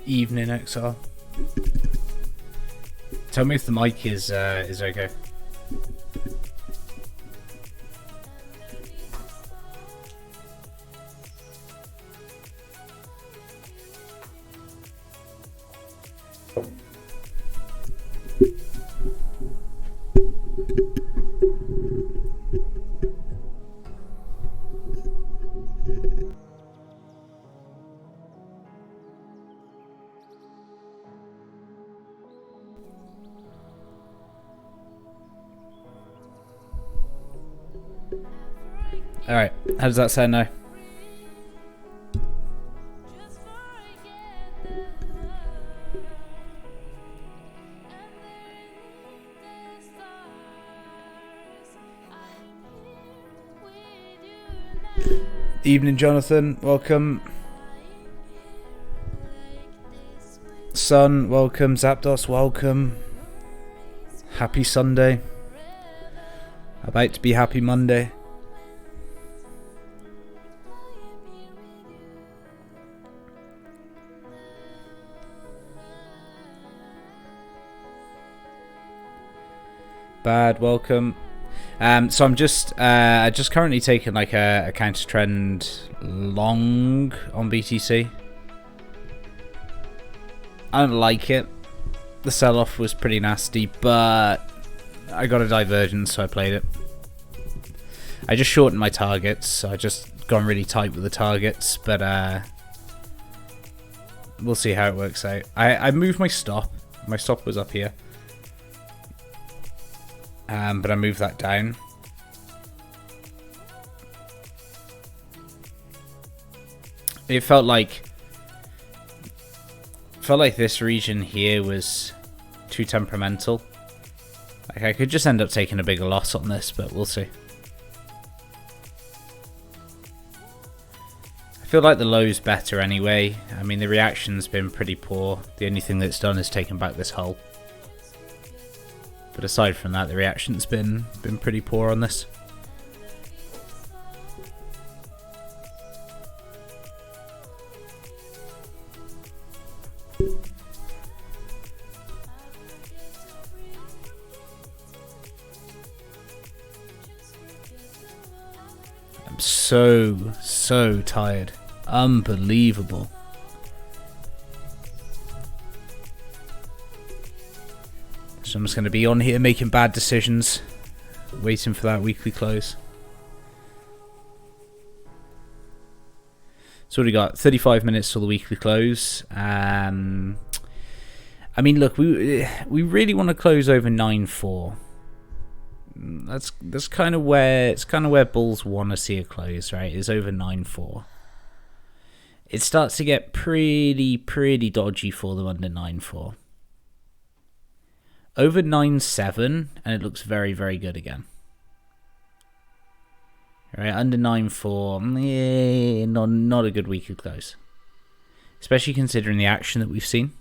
Evening XR. Tell me if the mic is okay. Alright, how does that sound now? Evening, Jonathan. Welcome. Sun, welcome. Zapdos, welcome. Happy Sunday. About to be happy Monday. Bad, welcome. So I'm just currently taking like a counter trend long on BTC. I don't like it. The sell-off was pretty nasty, but I got a divergence, so I played it. I just shortened my targets, so I just gone really tight with the targets, but we'll see how it works out. I moved my stop. My stop was up here. But I moved that down. It felt like this region here was too temperamental. Like I could just end up taking a bigger loss on this, but we'll see. I feel like the low's better anyway. I mean, the reaction's been pretty poor. The only thing that's done is taken back this hull. But aside from that, the reaction's been pretty poor on this. I'm so tired. Unbelievable. So I'm just going to be on here making bad decisions, waiting for that weekly close. So what do we got? 35 minutes till the weekly close. I mean, look, we really want to close over 9.4. That's kind of where bulls want to see a close, right? Is over 9.4. It starts to get pretty dodgy for them under 9.4. Over 9.7, and it looks very good again. All right, under 9.4, not a good weekly close. Especially considering the action that we've seen.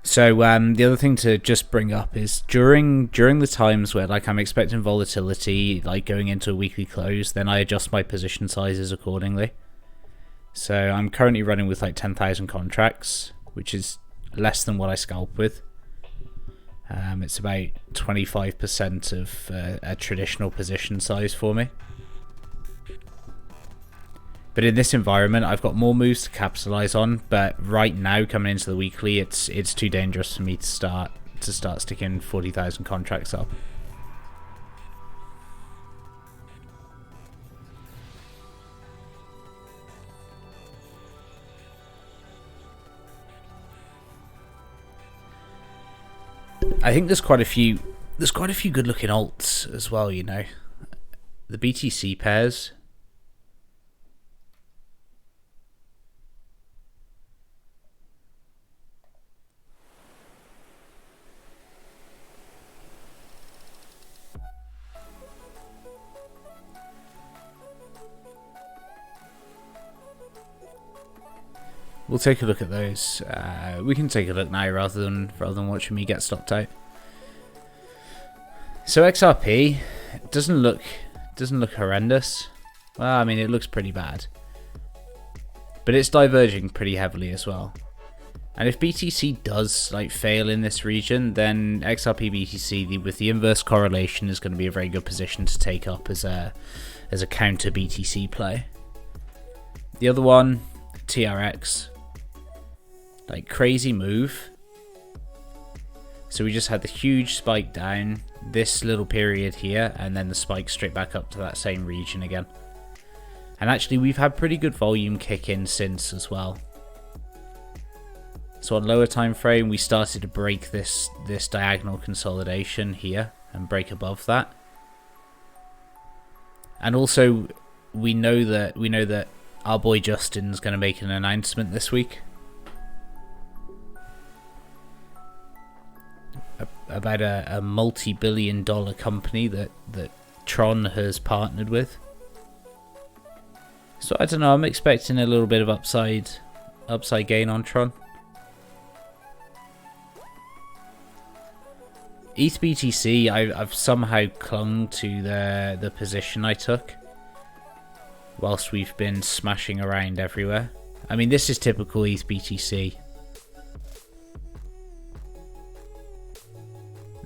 So the other thing to just bring up is during the times where like I'm expecting volatility, like going into a weekly close, then I adjust my position sizes accordingly. So I'm currently running with like 10,000 contracts, which is less than what I scalp with. It's about 25% of a traditional position size for me. But in this environment, I've got more moves to capitalize on. But right now, coming into the weekly, it's too dangerous for me to start sticking 40,000 contracts up. I think there's quite a few good looking alts as well. You know, the BTC pairs. we'll take a look at those. We can take a look now rather than watching me get stopped out. So XRP doesn't look horrendous. Well, I mean, it looks pretty bad, but it's diverging pretty heavily as well. And if BTC does like fail in this region, then XRP BTC with the inverse correlation is going to be a very good position to take up as a counter BTC play. The other one, TRX, like crazy move. So we just had the huge spike down, this little period here, and then the spike straight back up to that same region again. And actually we've had pretty good volume kick in since as well. So on lower time frame, we started to break this diagonal consolidation here and break above that. And also, we know that our boy Justin's going to make an announcement this week about a multi-billion-dollar company that Tron has partnered with. So I don't know. I'm expecting a little bit of upside gain on Tron. ETH BTC, I've somehow clung to the position I took whilst we've been smashing around everywhere. I mean, this is typical ETH BTC.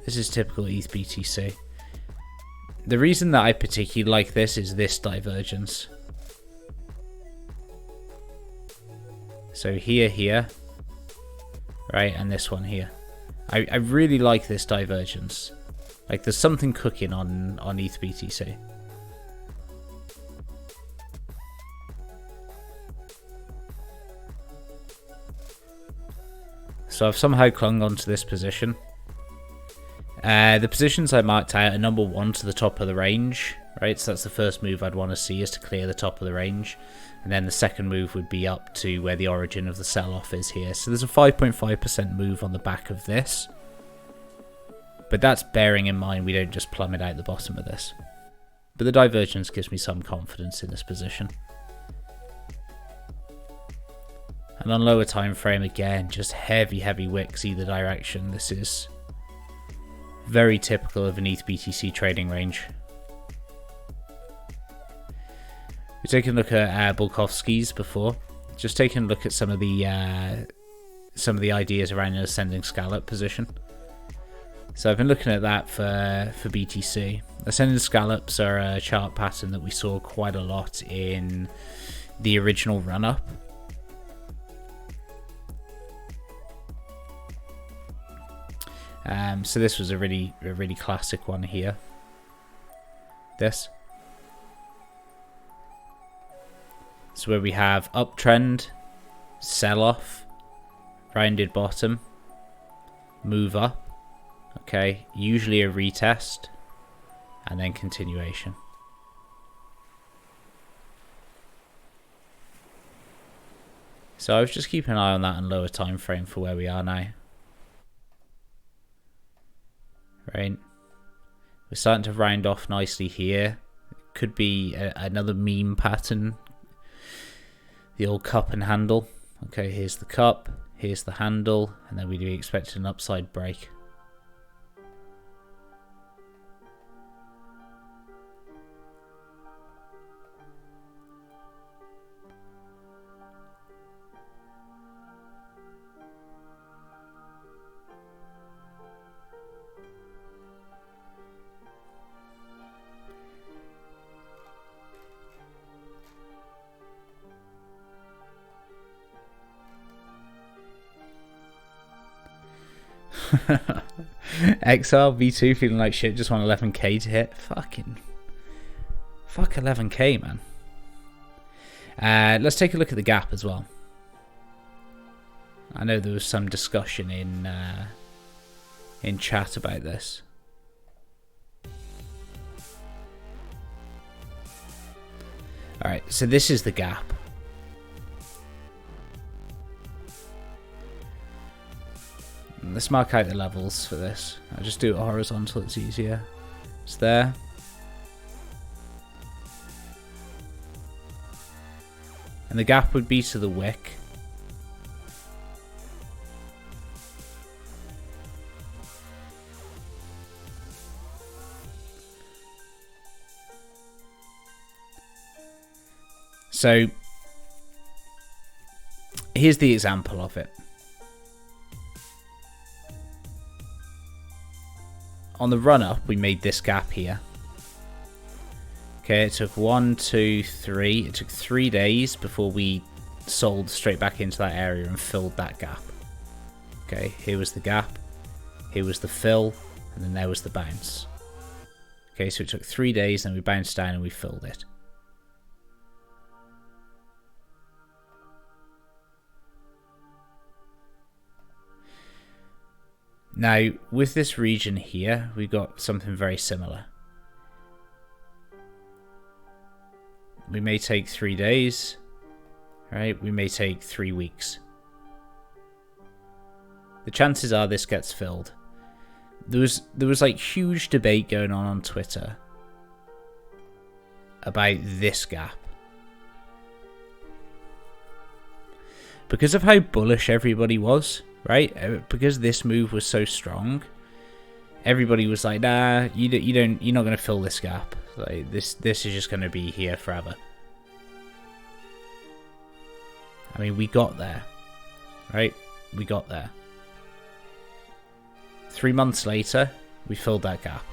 This is typical ETH BTC. The reason that I particularly like this is this divergence. So here, right, and this one here. I really like this divergence. Like, there's something cooking on ETH BTC. So I've somehow clung onto this position. The positions I marked out are number 1 to the top of the range, right? So that's the first move I'd want to see, is to clear the top of the range. And then the second move would be up to where the origin of the sell-off is here. So there's a 5.5% move on the back of this. But that's bearing in mind we don't just plummet out the bottom of this. But the divergence gives me some confidence in this position. And on lower time frame, again, just heavy wicks either direction. This is very typical of an ETH BTC trading range. We've taken a look at Bulkovsky's before. Just taking a look at some of the ideas around an ascending scallop position. So I've been looking at that for BTC. Ascending scallops are a chart pattern that we saw quite a lot in the original run-up. So this was a really classic one here. This. So where we have uptrend, sell-off, rounded bottom, move up, okay, usually a retest, and then continuation. So I was just keeping an eye on that and lower time frame for where we are now. Right, we're starting to round off nicely here. Could be another meme pattern. The old cup and handle. Okay, here's the cup, here's the handle, and then we'd be expecting an upside break. XR V2 feeling like shit, just want 11k to hit. Fuck 11k, man. Let's take a look at the gap as well. I know there was some discussion in chat about this. Alright, so this is the gap. Let's mark out the levels for this. I'll just do it horizontal, it's easier. It's there. And the gap would be to the wick. So here's the example of it. On the run up, we made this gap here. Okay, it took 1, 2, 3. It took 3 days before we sold straight back into that area and filled that gap. Okay, here was the gap, here was the fill, and then there was the bounce. Okay, so it took 3 days, then we bounced down and we filled it. Now, with this region here, we got something very similar. We may take 3 days, right? We may take 3 weeks. The chances are this gets filled. There was like huge debate going on Twitter about this gap. Because of how bullish everybody was, right? Because this move was so strong, everybody was like, nah, you're not going to fill this gap. Like this is just going to be here forever. I mean, we got there, right? We got there. 3 months later, we filled that gap.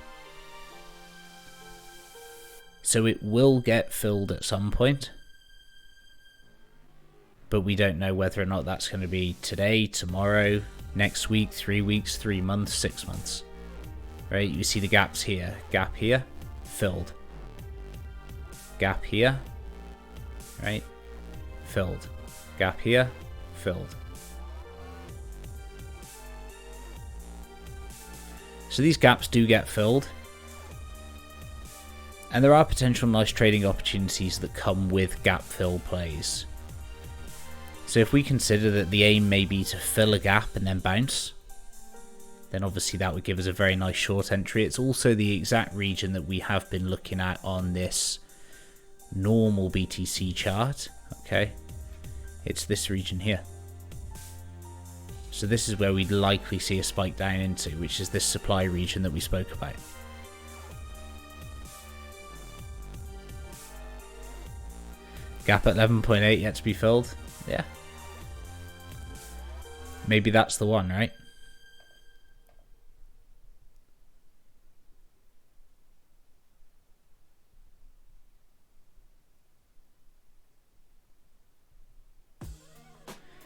So it will get filled at some point. But we don't know whether or not that's going to be today, tomorrow, next week, 3 weeks, 3 months, 6 months. Right? You see the gaps here. Gap here, filled. Gap here, right? Filled. Gap here, filled. So these gaps do get filled. And there are potential nice trading opportunities that come with gap fill plays. So if we consider that the aim may be to fill a gap and then bounce, then obviously that would give us a very nice short entry. It's also the exact region that we have been looking at on this normal BTC chart. Okay, it's this region here. So this is where we'd likely see a spike down into, which is this supply region that we spoke about. Gap at 11.8 yet to be filled. Yeah. Maybe that's the one, right?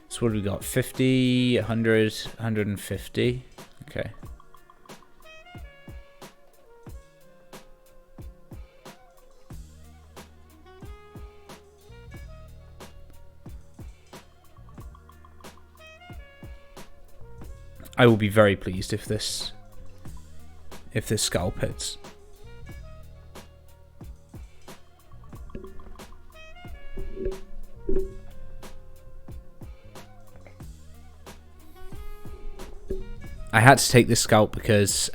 So what have we got? 50, 100, 150. Okay. I will be very pleased if this scalp hits. I had to take this scalp because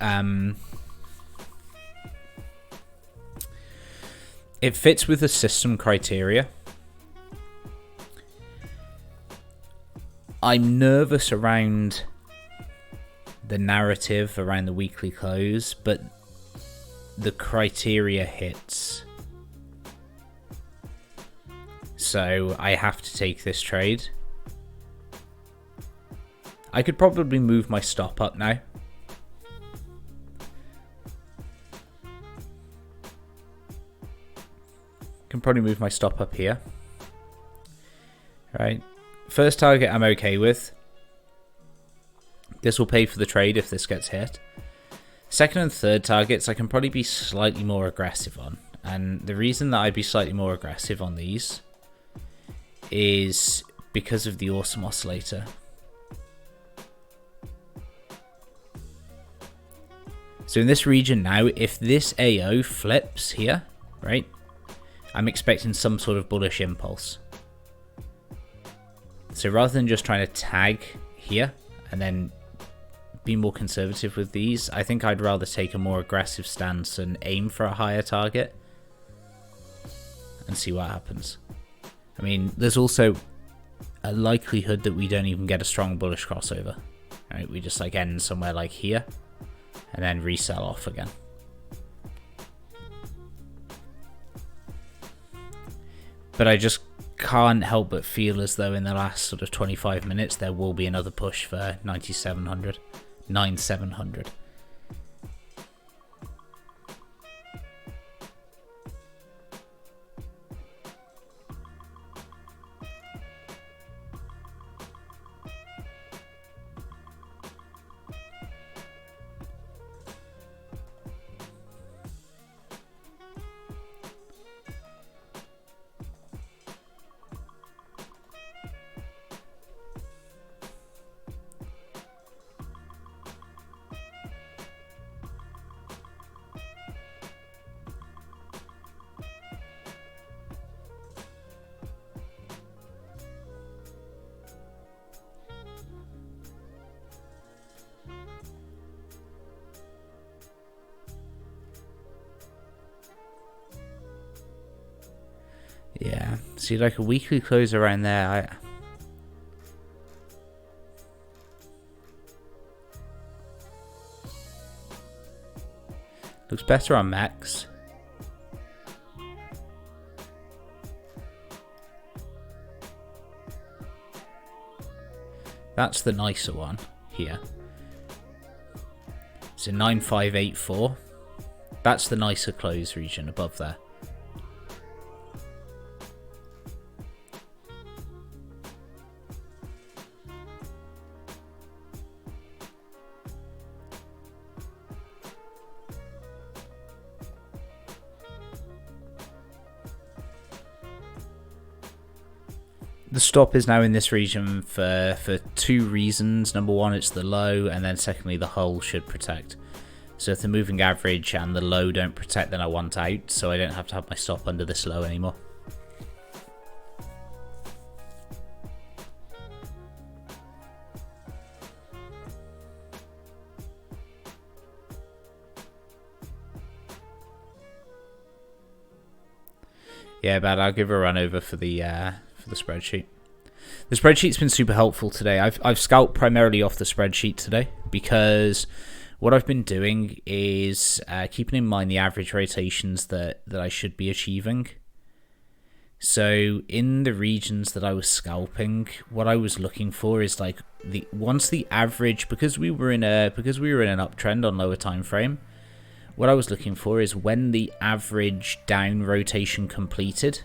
it fits with the system criteria. I'm nervous around the narrative around the weekly close, but the criteria hits. So I have to take this trade. I could probably move my stop up now. Can probably move my stop up here. Right. First target I'm okay with. This will pay for the trade if this gets hit. Second and third targets I can probably be slightly more aggressive on. And the reason that I'd be slightly more aggressive on these is because of the awesome oscillator. So in this region now, if this AO flips here, right, I'm expecting some sort of bullish impulse. So rather than just trying to tag here and then be more conservative with these, I think I'd rather take a more aggressive stance and aim for a higher target and see what happens. I mean, there's also a likelihood that we don't even get a strong bullish crossover. Right, we just like end somewhere like here and then resell off again. But I just can't help but feel as though in the last sort of 25 minutes there will be another push for 9,700. Yeah, see, like a weekly close around there, looks better on Max. That's the nicer one here. So 9584. That's the nicer close region above there. The stop is now in this region for two reasons. Number one, it's the low, and then secondly, the hull should protect. So if the moving average and the low don't protect, then I want out, so I don't have to have my stop under this low anymore. Yeah, but I'll give a run over for the spreadsheet. The spreadsheet's been super helpful today. I've scalped primarily off the spreadsheet today because what I've been doing is keeping in mind the average rotations that I should be achieving. So in the regions that I was scalping, what I was looking for is like once the average, because we were in an uptrend on lower time frame. What I was looking for is when the average down rotation completed.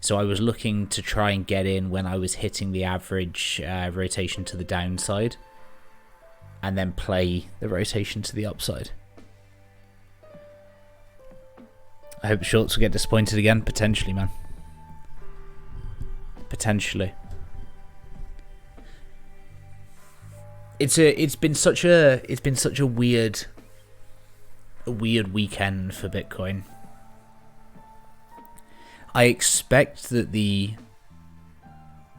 So I was looking to try and get in when I was hitting the average rotation to the downside. And then play the rotation to the upside. I hope shorts will get disappointed again. Potentially, man. Potentially. It's been such a weird weekend for Bitcoin. I expect the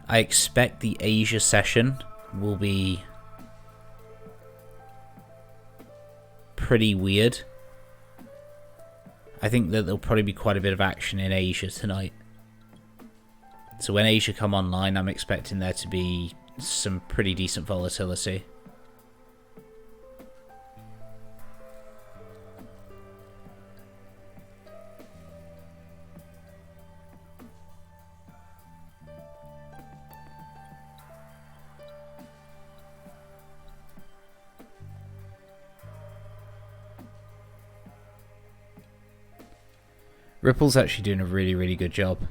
Asia session will be pretty weird. I think that there'll probably be quite a bit of action in Asia tonight. So when Asia come online, I'm expecting there to be some pretty decent volatility. Ripple's actually doing a really, really good job. You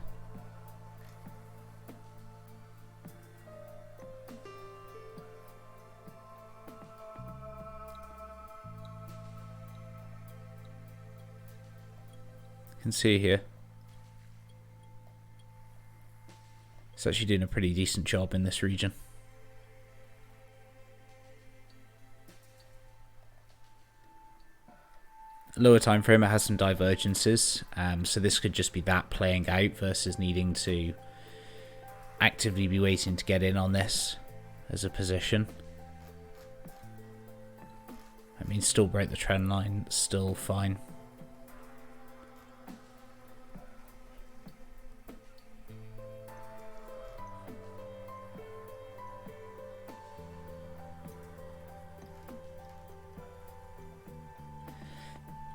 can see here. It's actually doing a pretty decent job in this region. Lower time frame, it has some divergences, so this could just be that playing out versus needing to actively be waiting to get in on this as a position. I mean, still break the trend line, still fine.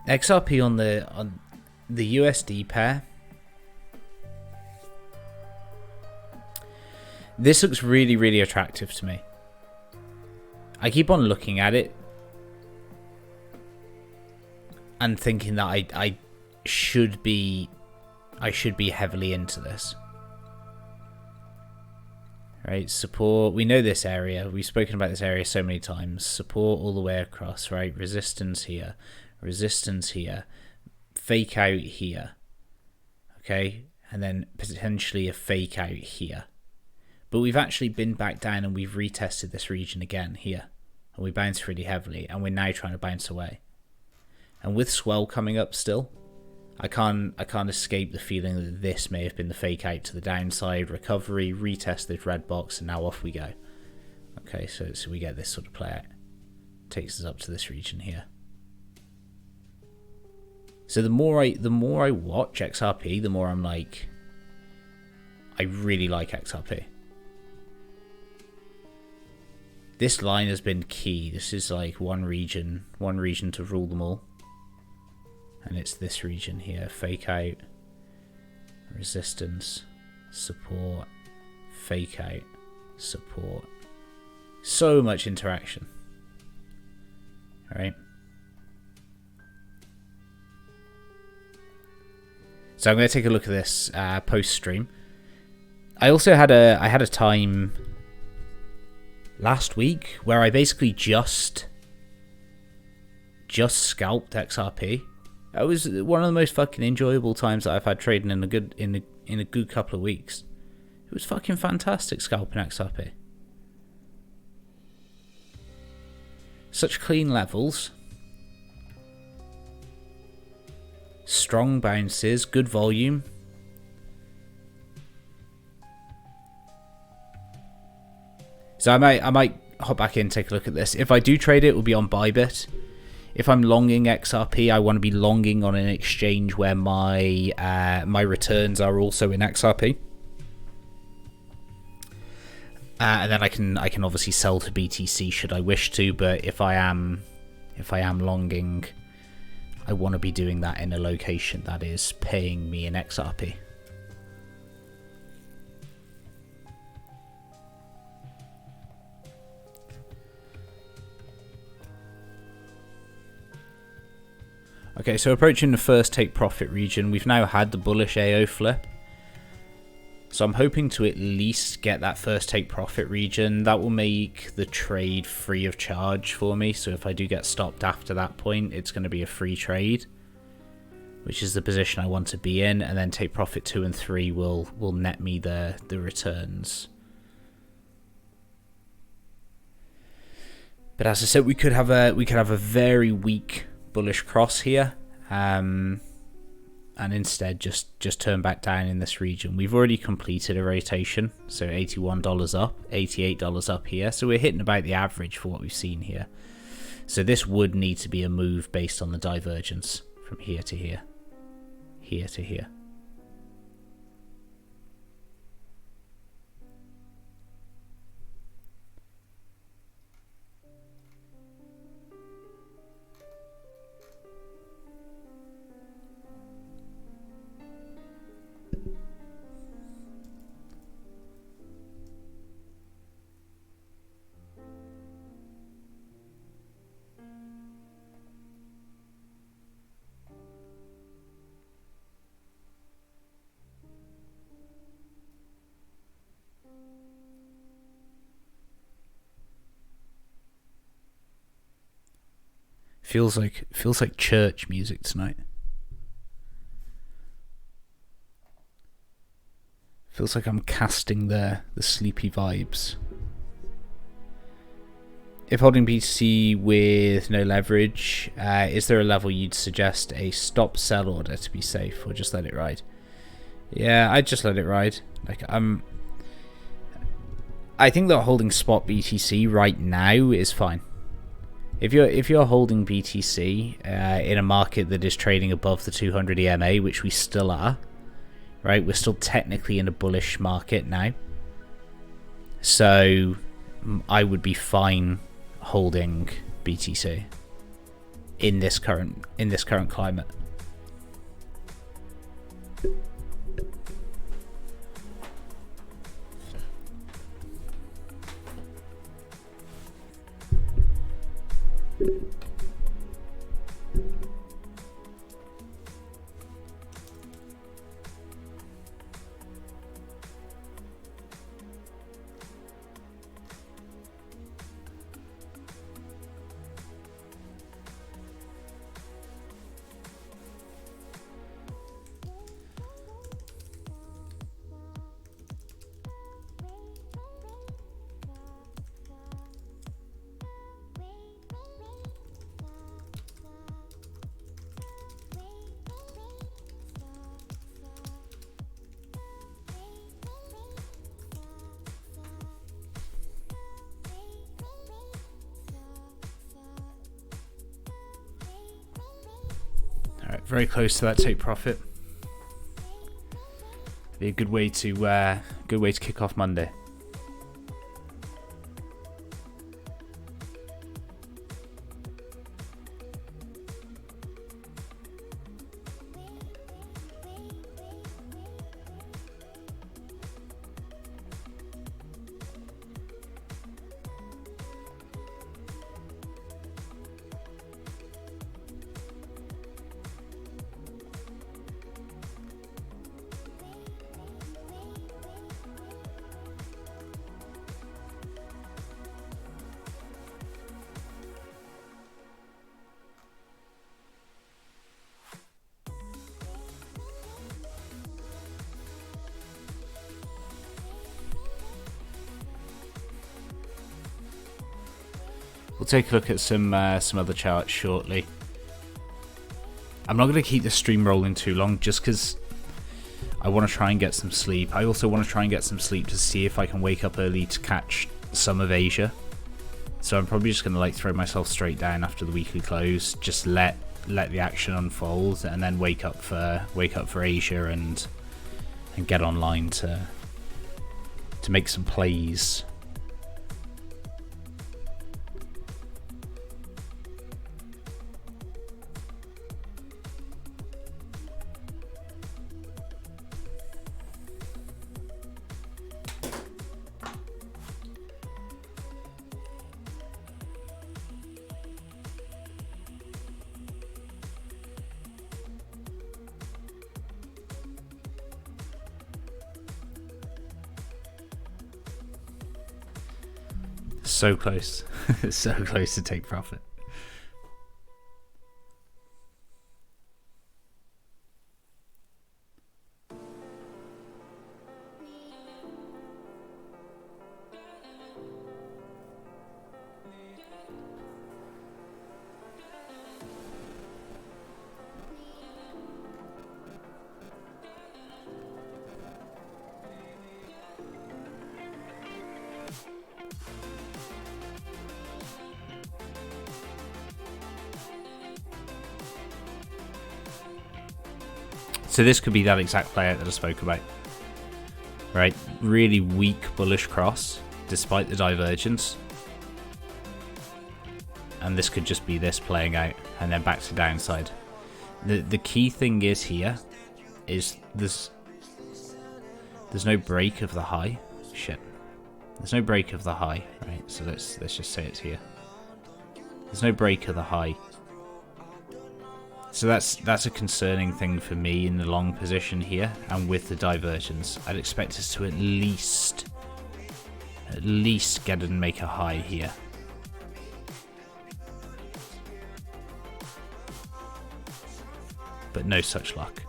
XRP on the USD pair This looks really, really attractive to me. I keep on looking at it and thinking that I should be heavily into this. Right, support. We know this area. We've spoken about this area so many times. Support all the way across, right? Resistance here. Resistance here. Fake out here. Okay? And then potentially a fake out here. But we've actually been back down and we've retested this region again here. And we bounced really heavily. And we're now trying to bounce away. And with swell coming up still, I can't escape the feeling that this may have been the fake out to the downside, recovery, retest this red box, and now off we go. Okay, so we get this sort of play out. Takes us up to this region here. So the more I watch XRP, the more I'm like, I really like XRP. This line has been key. This is like one region to rule them all. And it's this region here. Fake out, resistance, support, fake out, support. So much interaction. Alright. So I'm going to take a look at this post stream. I also had a time last week where I basically just scalped XRP. It was one of the most fucking enjoyable times that I've had trading in a good couple of weeks. It was fucking fantastic scalping XRP. Such clean levels. Strong bounces, good volume. So I might hop back in and take a look at this. If I do trade it, it will be on Bybit. If I'm longing XRP, I want to be longing on an exchange where my my returns are also in XRP. And then I can obviously sell to BTC should I wish to, but if I am longing, I want to be doing that in a location that is paying me in XRP. Okay, so approaching the first take profit region, we've now had the bullish AO flip. So I'm hoping to at least get that first take profit region. That will make the trade free of charge for me. So if I do get stopped after that point, it's going to be a free trade, which is the position I want to be in. And then take profit 2 and 3 will net me the returns. But as I said, we could have a very weak bullish cross here, and instead just turn back down in this region. We've already completed a rotation, so $81 up, $88 up here, so we're hitting about the average for what we've seen here. So this would need to be a move based on the divergence from here to here, here to here. Feels like church music tonight. Feels like I'm casting the sleepy vibes. If holding BTC with no leverage, is there a level you'd suggest a stop sell order to be safe, or just let it ride? Yeah, I'd just let it ride. Like I think that holding spot BTC right now is fine. If you're holding BTC in a market that is trading above the 200 EMA, which we still are, right? We're still technically in a bullish market now, so I would be fine holding BTC in this current climate. Very close to that take profit. Be a good way to kick off Monday. We'll take a look at some other charts shortly. I'm not going to keep the stream rolling too long just because I want to try and get some sleep. I also want to try and get some sleep to see if I can wake up early to catch some of Asia. So I'm probably just going to like throw myself straight down after the weekly close, just let the action unfold, and then wake up for Asia and get online to make some plays. So close. So close to take profit. So this could be that exact play out that I spoke about. Right? Really weak bullish cross, despite the divergence. And this could just be this playing out, and then back to downside. The key thing is here, is there's no break of the high. Shit. There's no break of the high, right? So let's just say it's here. There's no break of the high. So that's a concerning thing for me in the long position here, and with the divergence, I'd expect us to at least get and make a high here. But no such luck.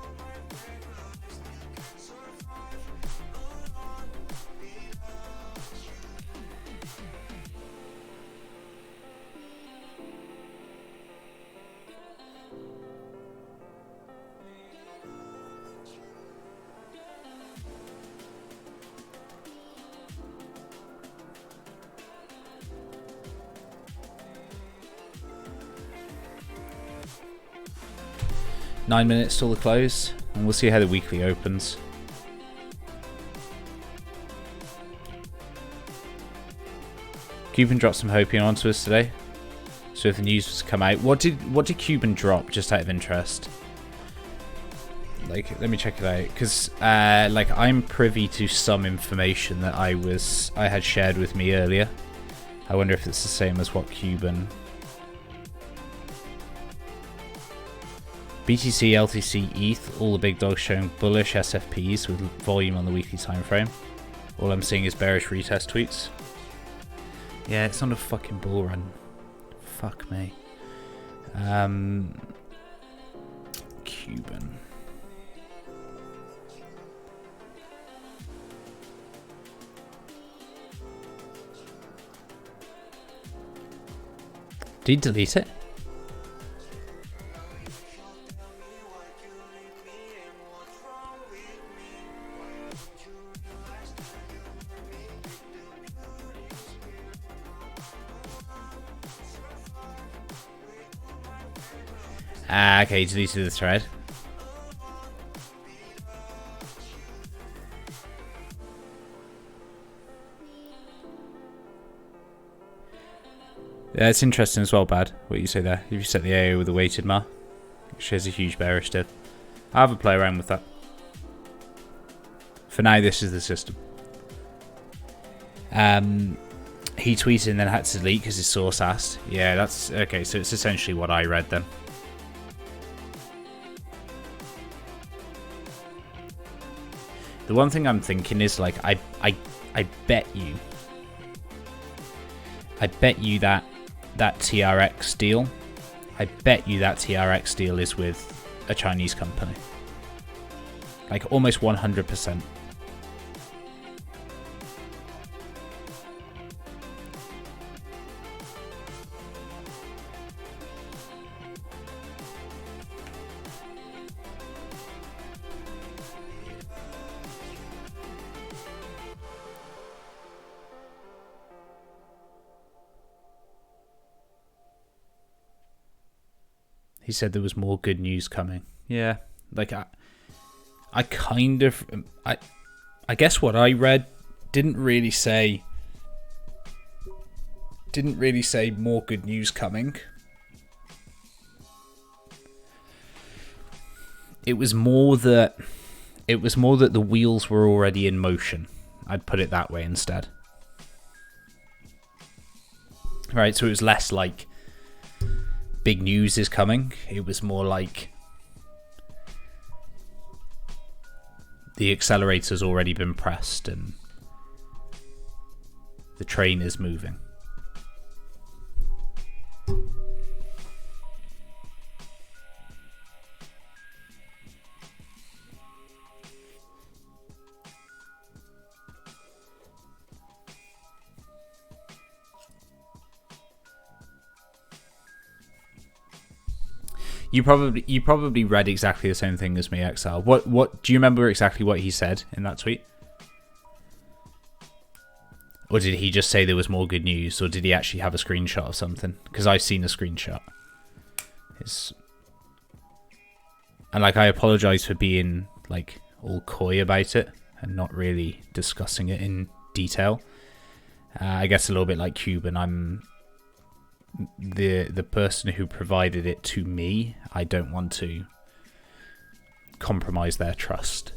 Nine minutes till the close, and we'll see how the weekly opens. Cuban dropped some Hopium onto us today. So if the news was to come out, what did Cuban drop, just out of interest? Like, let me check it out, because like I'm privy to some information that I had shared with me earlier. I wonder if it's the same as what Cuban. BTC, LTC, ETH, all the big dogs showing bullish SFPs with volume on the weekly time frame. All I'm seeing is bearish retest tweets. Yeah, it's on a fucking bull run. Fuck me. Cuban. Did you delete it? Okay, deleted the thread. Yeah, it's interesting as well, Bad, what you say there. If you set the AO with a weighted mar, it shows a huge bearish dip. I'll have a play around with that. For now, this is the system. He tweeted and then had to delete because his source asked. Yeah, that's okay. So it's essentially what I read then. The one thing I'm thinking is like I bet you that TRX deal. I bet you that TRX deal is with a Chinese company. Like almost 100%. He said there was more good news coming. Yeah, like I kind of, I guess what I read didn't really say more good news coming. It was more that the wheels were already in motion. I'd put it that way instead. Right, so it was less like big news is coming. It was more like the accelerator's already been pressed and the train is moving. You probably read exactly the same thing as me, Exile. What do you remember exactly what he said in that tweet? Or did he just say there was more good news, or did he actually have a screenshot of something? Because I've seen a screenshot. And like I apologize for being like all coy about it and not really discussing it in detail. I guess a little bit like Cuban, I'm the person who provided it to me. I don't want to compromise their trust.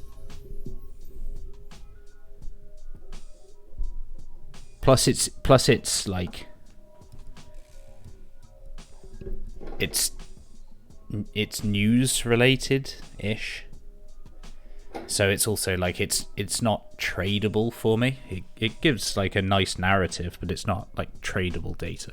Plus it's like it's news related ish. So it's also like it's not tradable for me. It gives like a nice narrative, but it's not like tradable data.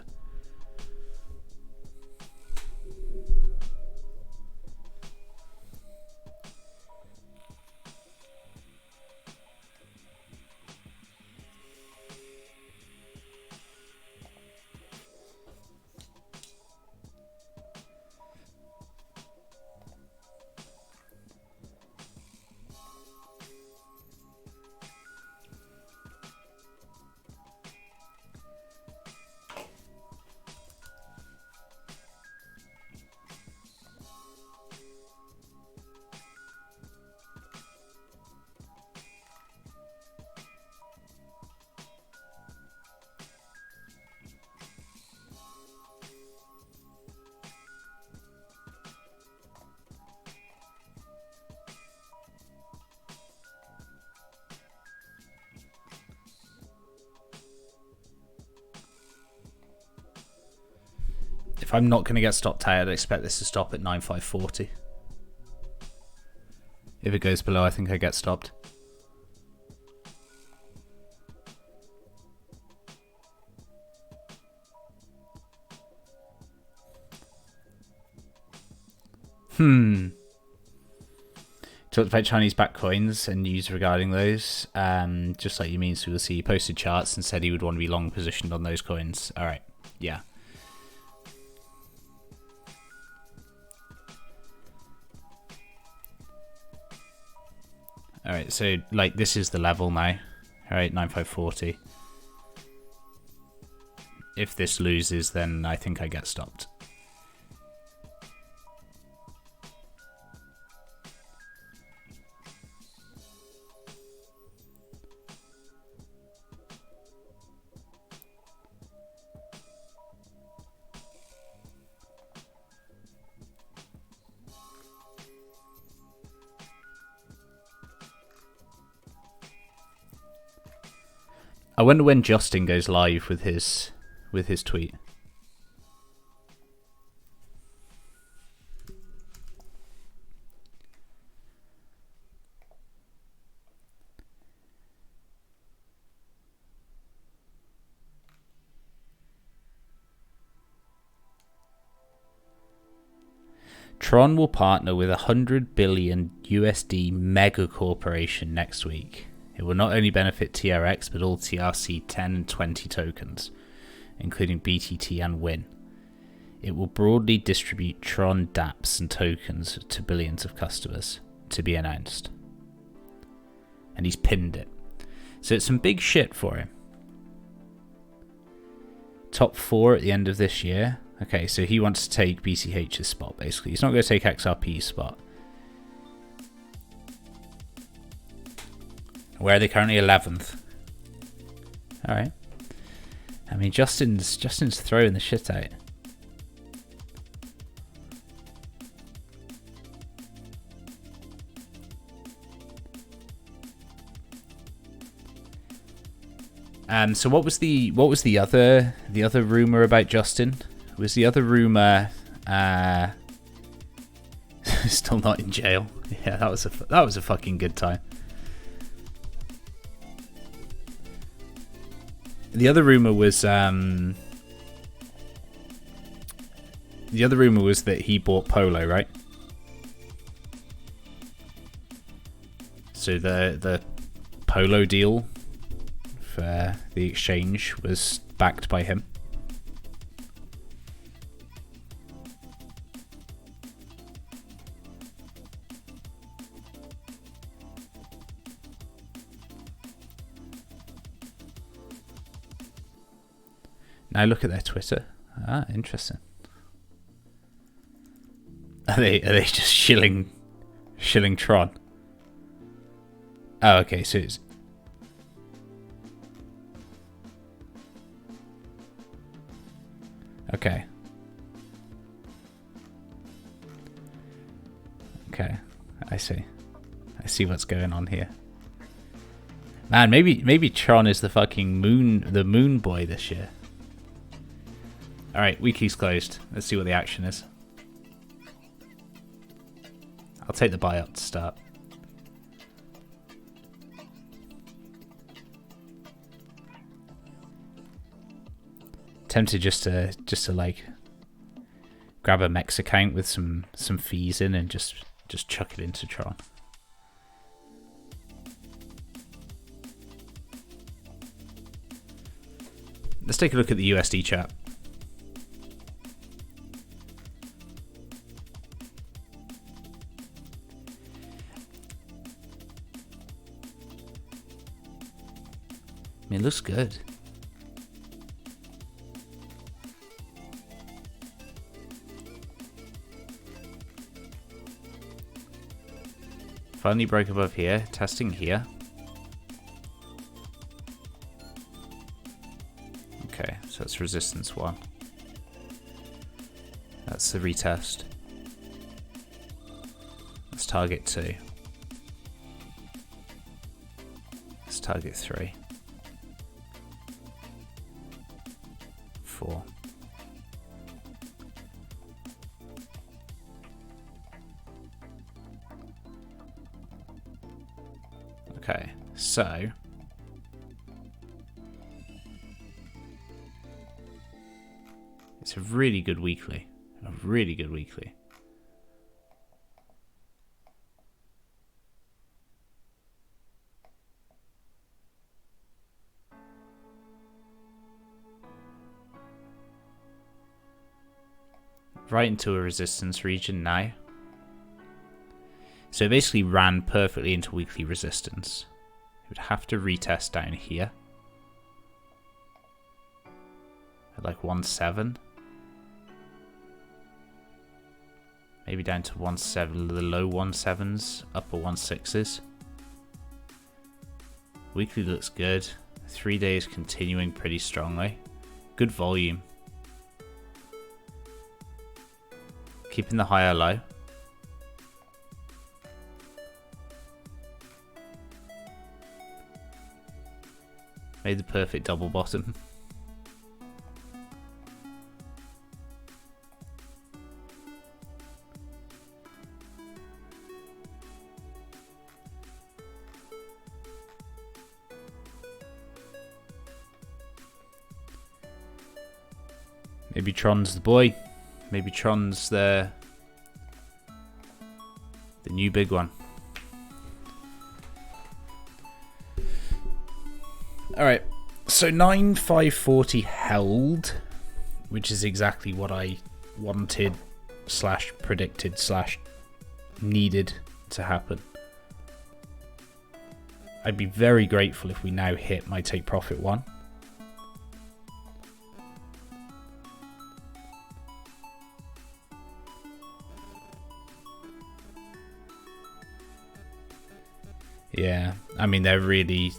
If I'm not going to get stopped out, I'd expect this to stop at 9,540. If it goes below, I think I get stopped. Talked about Chinese backed coins and news regarding those. Just like you mean, so we'll see. He posted charts and said he would want to be long positioned on those coins. All right, yeah. All right, so like this is the level now. All right, 9,540. If this loses, then I think I get stopped. I wonder when Justin goes live with his tweet. Tron will partner with $100 billion USD mega corporation next week. It will not only benefit TRX, but all TRC 10 and 20 tokens, including BTT and WIN. It will broadly distribute Tron dApps and tokens to billions of customers, to be announced. And he's pinned it. So it's some big shit for him. Top 4 at the end of this year. Okay, so he wants to take BCH's spot, basically. He's not going to take XRP's spot. Where are they currently? 11th. Alright. I mean, Justin's throwing the shit out. So what was the other rumor about Justin? Was the other rumor still not in jail? Yeah, that was a fucking good time. The other rumor was that he bought Polo, right? So the Polo deal for the exchange was backed by him. Now look at their Twitter. Ah, interesting. Are they just shilling Tron? Oh, okay. So it's okay. Okay, I see what's going on here. Man, maybe Tron is the fucking moon boy this year. Alright, weekly's closed. Let's see what the action is. I'll take the buyout to start. Tempted just to like grab a Mex account with some fees in and just chuck it into Tron. Let's take a look at the USD chart. I mean, it looks good. Finally broke above here. Testing here. Okay, so that's resistance 1. That's the retest. Let's target 2. Let's target 3. 4. Okay, so it's a really good weekly. A really good weekly. Right into a resistance region now. So it basically ran perfectly into weekly resistance. It would have to retest down here. At like 1.7. Maybe down to 1.7, the low 1.7s, upper 1.6s. Weekly looks good. 3 days continuing pretty strongly. Good volume. Keeping the higher low. Made the perfect double bottom. Maybe Tron's the boy. Maybe Tron's the new big one. Alright, so 9,540 held, which is exactly what I wanted / predicted / needed to happen. I'd be very grateful if we now hit my take profit 1. Yeah, I mean they're really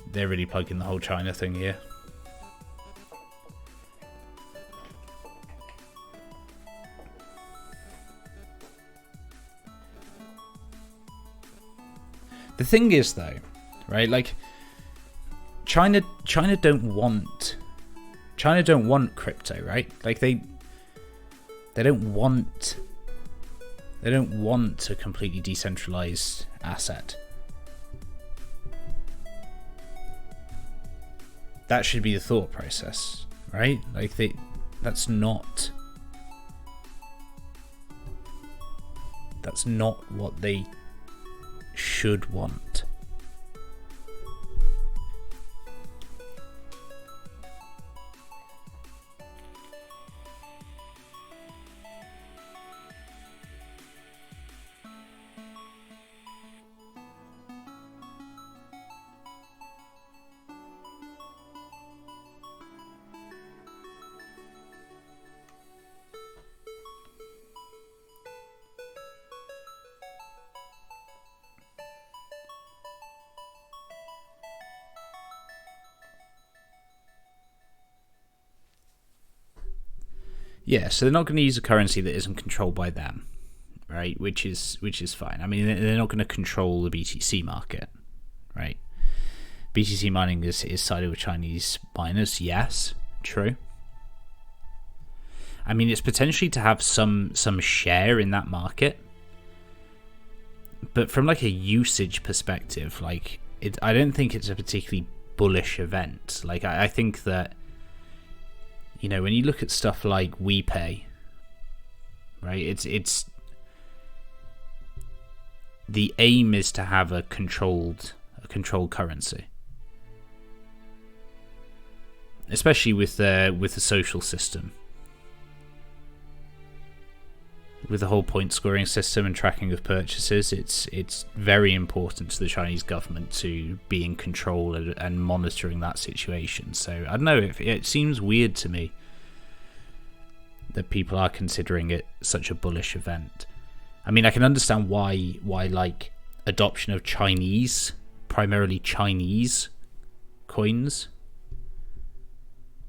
plugging the whole China thing here. The thing is though, right? Like China don't want crypto, right? Like they don't want a completely decentralized asset. That should be the thought process, right? Like that's not what they should want. Yeah, so they're not going to use a currency that isn't controlled by them, right? Which is fine. I mean, they're not going to control the BTC market, right? BTC mining is sided with Chinese miners, yes, true. I mean, it's potentially to have some share in that market, but from like a usage perspective, like I don't think it's a particularly bullish event. Like I think that, you know, when you look at stuff like WePay, right? It's the aim is to have a controlled currency, especially with the social system, with the whole point scoring system and tracking of purchases. It's very important to the Chinese government to be in control and monitoring that situation. So I don't know, it seems weird to me that people are considering it such a bullish event. I mean, I can understand why like adoption of primarily Chinese coins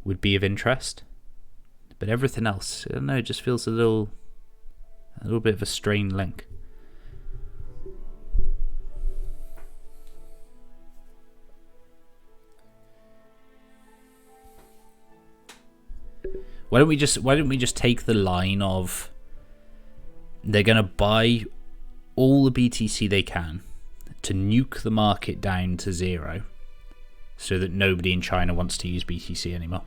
would be of interest, but everything else, I don't know, it just feels a little bit of a strained link. Why don't we just take the line of they're going to buy all the BTC they can to nuke the market down to 0 so that nobody in China wants to use BTC anymore.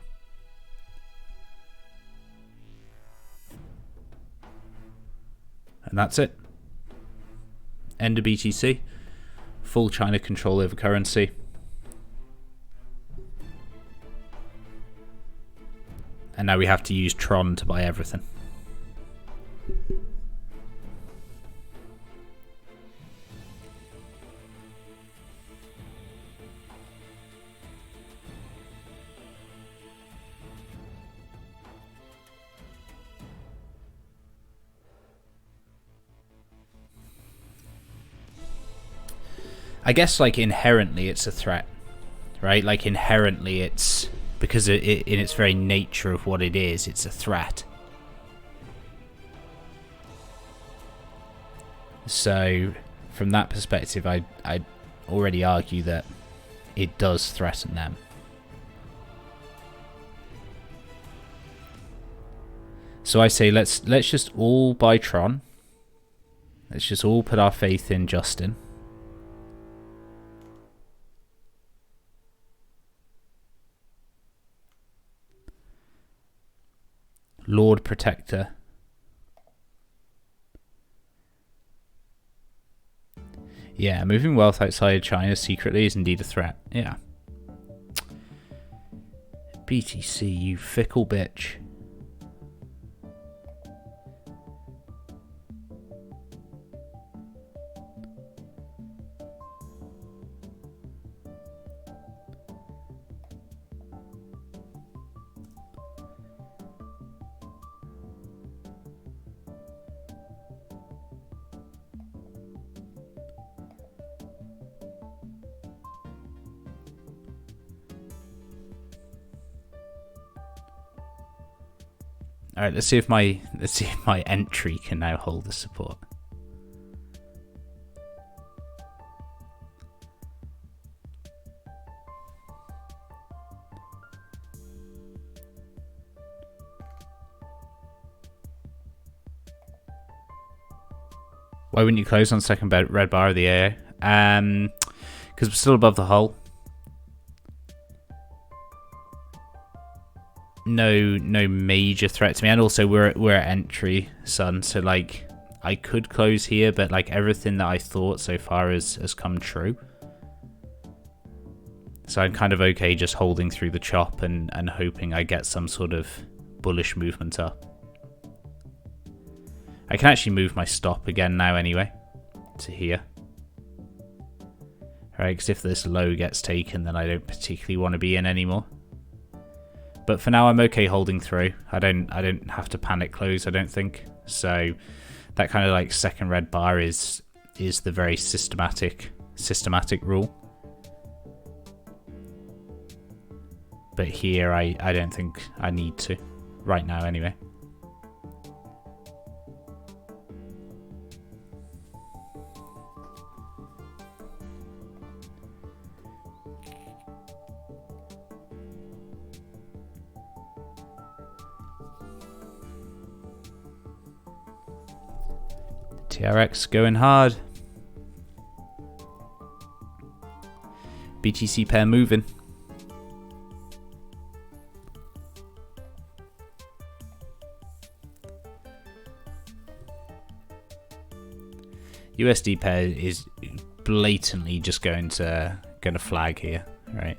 And that's it. End of BTC. Full China control over currency. And now we have to use Tron to buy everything. I guess like inherently it's a threat, right? Like inherently it's, because in its very nature of what it is, it's a threat. So from that perspective, I'd already argue that it does threaten them. So I say let's just all buy Tron. Let's just all put our faith in Justin. Lord Protector. Yeah, moving wealth outside China secretly is indeed a threat. Yeah. BTC, you fickle bitch. All right, let's see if my entry can now hold the support. Why wouldn't you close on second red bar of the AA? Because we're still above the hull. No major threat to me, and also we're at entry, son. So like, I could close here, but like everything that I thought so far has come true. So I'm kind of okay just holding through the chop and hoping I get some sort of bullish movement up. I can actually move my stop again now anyway to here. Alright, because if this low gets taken, then I don't particularly want to be in anymore. But for now, I'm okay holding through. I don't have to panic close, I don't think. So that kind of like second red bar is the very systematic rule. But here, I don't think I need to right now anyway. TRX going hard. BTC pair moving. USD pair is blatantly just going to flag here, right?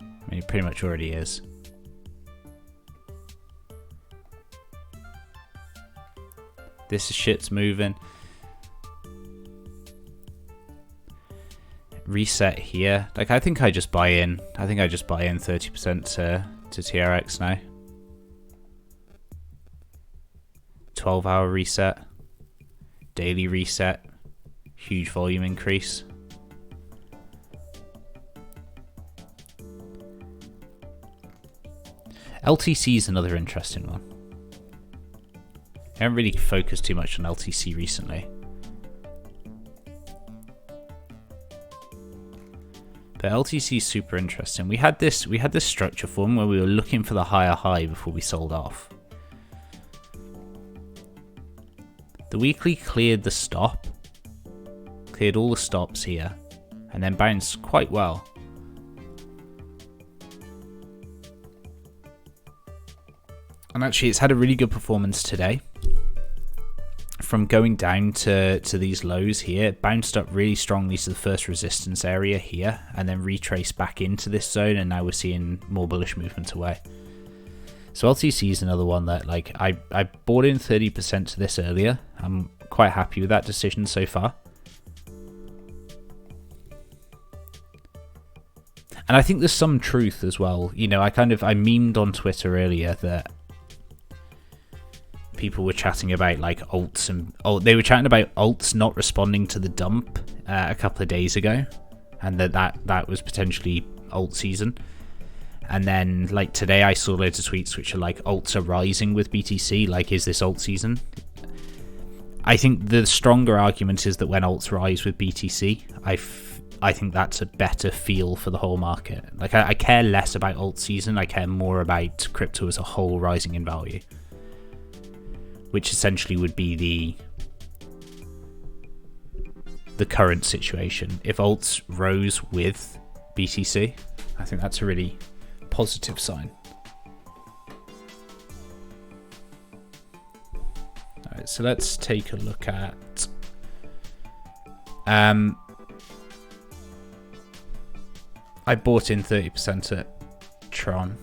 I mean, it pretty much already is. This shit's moving. Reset here. Like, I think I just buy in. I think I just buy in 30% to TRX now. 12-hour reset. Daily reset. Huge volume increase. LTC is another interesting one. I haven't really focused too much on LTC recently. But LTC is super interesting. We had this structure form where we were looking for the higher high before we sold off. The weekly cleared the stop. Cleared all the stops here. And then bounced quite well. And actually it's had a really good performance today. From going down to these lows here, it bounced up really strongly to the first resistance area here, and then retraced back into this zone, and now we're seeing more bullish movement away. So LTC is another one that, like, I bought in 30% to this earlier. I'm quite happy with that decision so far. And I think there's some truth as well. You know, I memed on Twitter earlier that people were chatting about like alts and they were chatting about alts not responding to the dump a couple of days ago, and that was potentially alt season. And then like today I saw loads of tweets which are like alts are rising with BTC, like is this alt season? I think the stronger argument is that when alts rise with BTC, I think that's a better feel for the whole market. Like I care less about alt season, I care more about crypto as a whole rising in value. which essentially would be the current situation. If alts rose with BTC, I think that's a really positive sign. Alright, so let's take a look at I bought in 30% at Tron.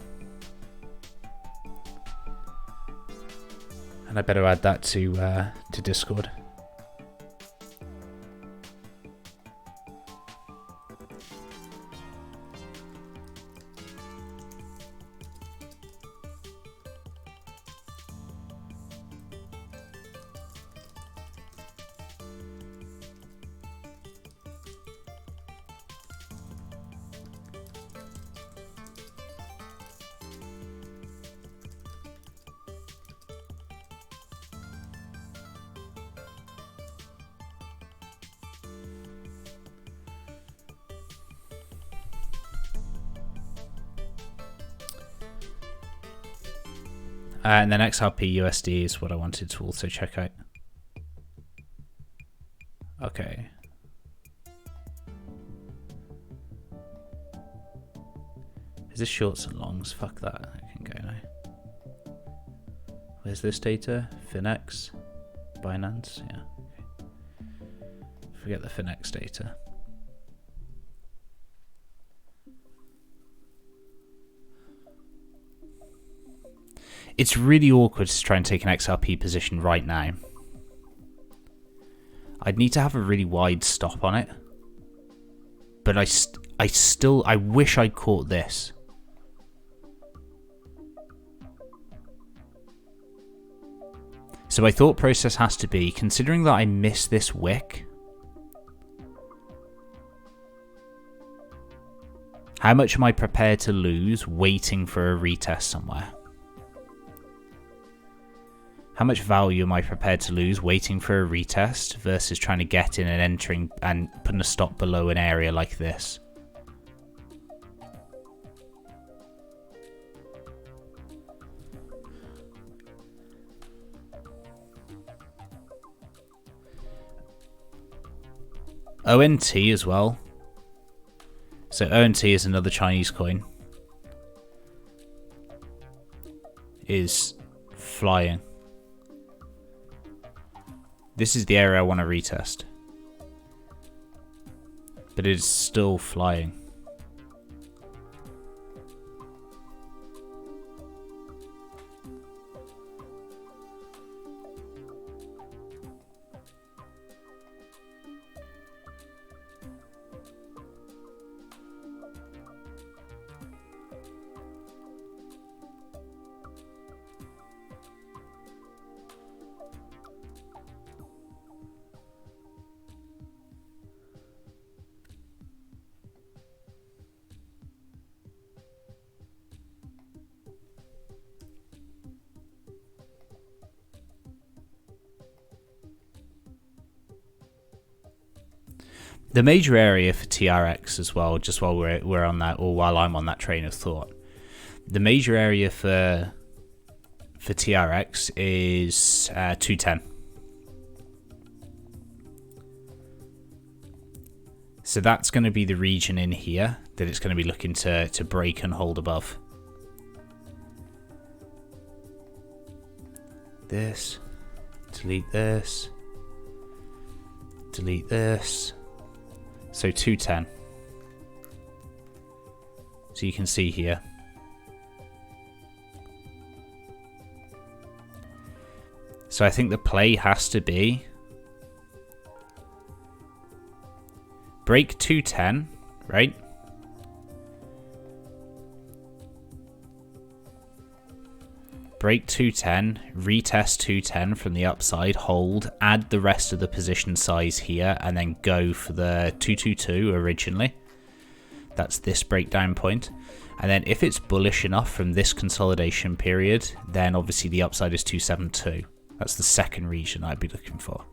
And I better add that to Discord. And then XRP USD is what I wanted to also check out. Okay. Is this shorts and longs? Fuck that. I can go now. Where's this data? Finex? Binance? Yeah. Okay. Forget the Finex data. It's really awkward to try and take an XRP position right now. I'd need to have a really wide stop on it. But I wish I'd caught this. So my thought process has to be, considering that I missed this wick, how much am I prepared to lose waiting for a retest somewhere? How much value am I prepared to lose waiting for a retest versus trying to get in and entering and putting a stop below an area like this? ONT as well. So ONT is another Chinese coin. Is flying. This is the area I want to retest. But it is still flying. The major area for TRX as well, just while we're on that, or while I'm on that train of thought, the major area for TRX is 210. So that's going to be the region in here that it's going to be looking to break and hold above. This, delete this, delete this. So 210. So you can see here. So I think the play has to be break 210, right? Break 210, retest 210 from the upside, hold, add the rest of the position size here, and then go for the 222 originally. That's this breakdown point. And then if it's bullish enough from this consolidation period, then obviously the upside is 272. That's the second region I'd be looking for.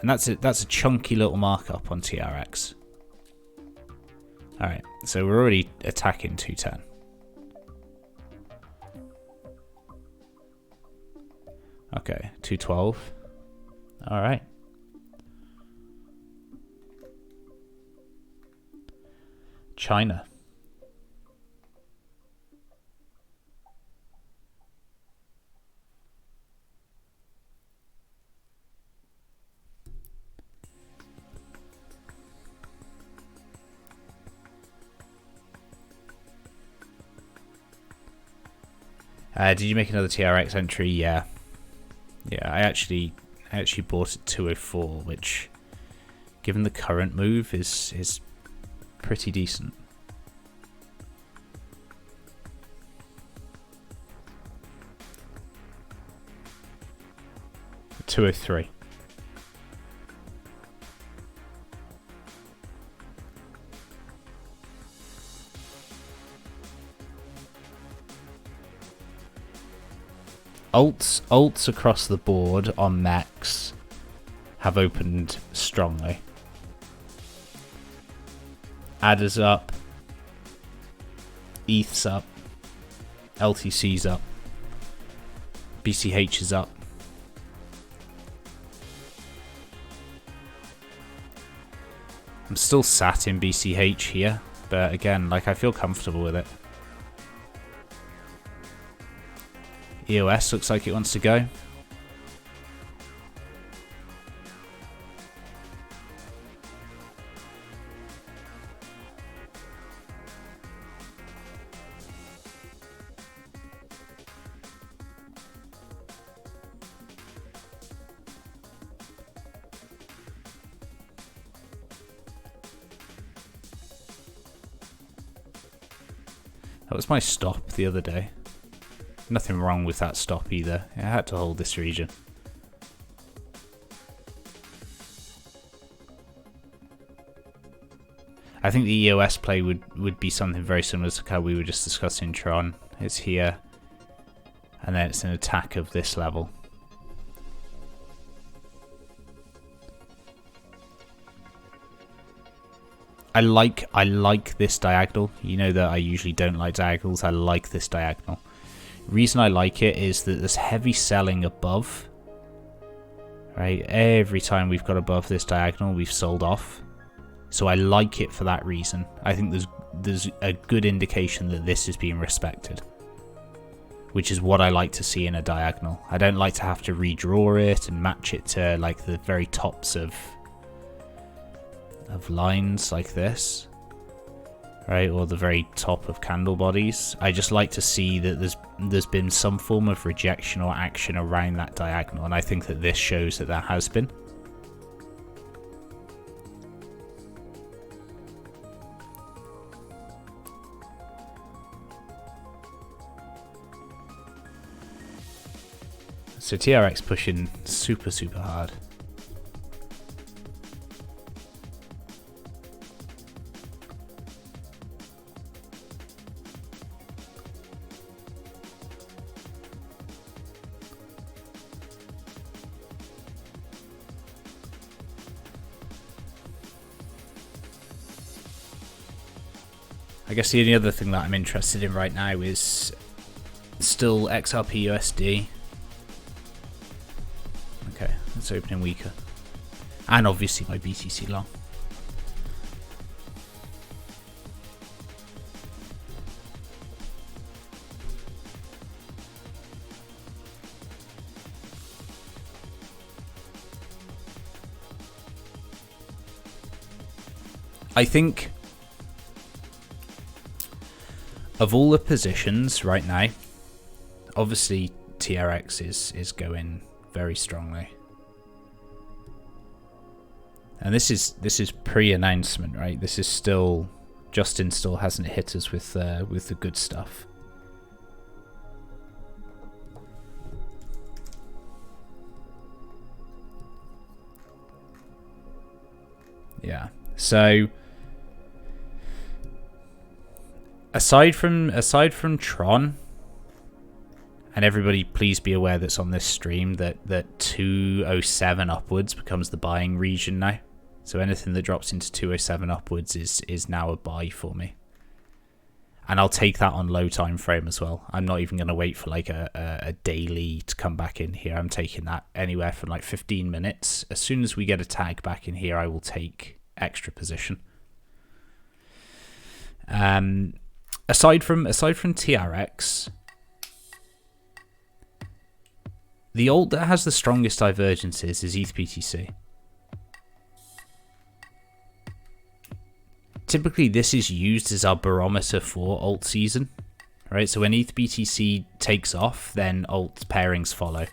And that's a chunky little markup on TRX. Alright, so we're already attacking 210. Okay, 212. All right. China. Did you make another TRX entry? Yeah. Yeah, I actually bought at 204, which, given the current move, is pretty decent. $203. Alts across the board on mechs have opened strongly. Adders up, ETH's up, LTC's up, BCH is up. I'm still sat in BCH here, but again, like, I feel comfortable with it. EOS looks like it wants to go. That was my stop the other day. Nothing wrong with that stop either. I had to hold this region. I think the EOS play would be something very similar to how we were just discussing Tron. It's here, and then it's an attack of this level. I like this diagonal. You know that I usually don't like diagonals. I like this diagonal. Reason I like it is that there's heavy selling above. Right, every time we've got above this diagonal, we've sold off. So I like it for that reason. I think there's a good indication that this is being respected, which is what I like to see in a diagonal. I don't like to have to redraw it and match it to like the very tops of lines like this, right, or the very top of candle bodies. I just like to see that there's been some form of rejection or action around that diagonal, and I think that this shows that there has been. So TRX pushing super hard. I guess the only other thing that I'm interested in right now is still XRP USD. Okay, it's opening weaker. And obviously my BTC long. I think of all the positions right now, obviously TRX is going very strongly. And this is pre-announcement, right? This is still, Justin still hasn't hit us with the good stuff. Yeah. So aside from Tron, and everybody please be aware that's on this stream that 207 upwards becomes the buying region now. So anything that drops into 207 upwards is now a buy for me. And I'll take that on low time frame as well. I'm not even going to wait for like a daily to come back in here. I'm taking that anywhere from like 15 minutes. As soon as we get a tag back in here, I will take extra position. Aside from TRX, the alt that has the strongest divergences is ETH-BTC. Typically, this is used as our barometer for alt season, right? So when ETH-BTC takes off, then alt pairings follow.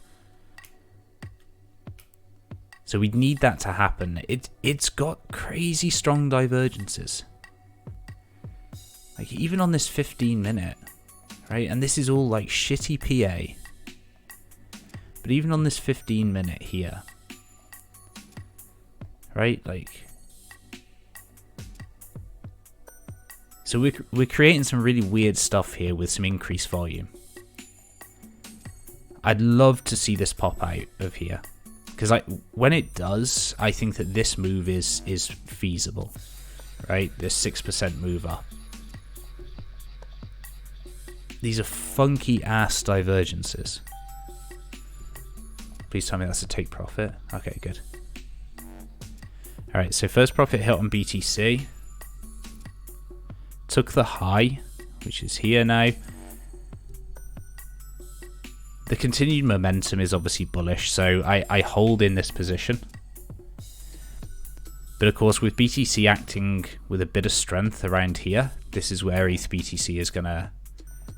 So we need that to happen. It's got crazy strong divergences. Like even on this 15 minute, right? And this is all like shitty PA. But even on this 15 minute here, right? Like, so we're creating some really weird stuff here with some increased volume. I'd love to see this pop out of here, because when it does, I think that this move is feasible, right? This 6% move up. These are funky ass divergences. Please tell me that's a take profit. Okay, good. All right, so first profit hit on BTC. Took the high, which is here now. The continued momentum is obviously bullish, so I hold in this position. But of course, with BTC acting with a bit of strength around here, this is where ETH-BTC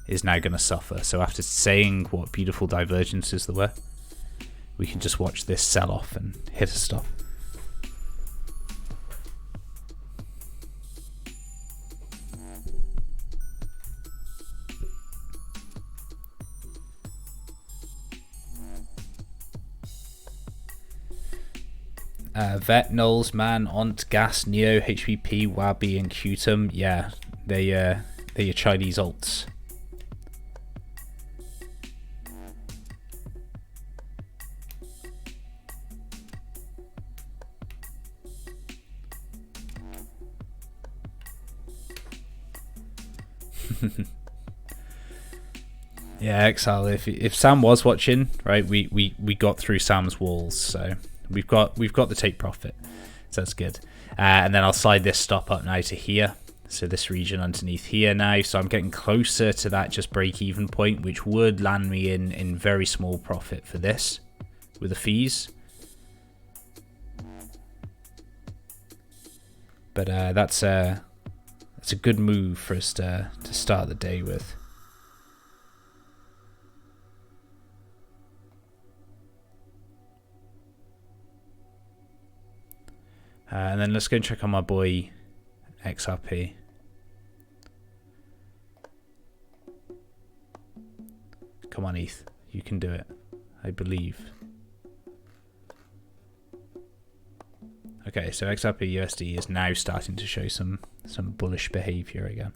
is now gonna suffer. So after saying what beautiful divergences there were, we can just watch this sell off and hit a stop. Vet, Knowles, Man, Ont, Gas, Neo, HPP, Wabi, and Qtum. Yeah, they're your Chinese alts. Yeah, Exile. If Sam was watching, right, we got through Sam's walls, so we've got the take profit, so that's good. And then I'll slide this stop up now to here, so this region underneath here now. So I'm getting closer to that just break even point, which would land me in very small profit for this with the fees. But that's a good move for us to start the day with. And then let's go and check on my boy XRP. Come on, ETH. You can do it. I believe. Okay, so XRP USD is now starting to show some bullish behavior again.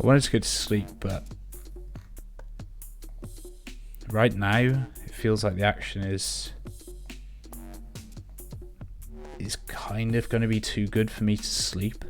I wanted to go to sleep, but right now it feels like the action is kind of going to be too good for me to sleep.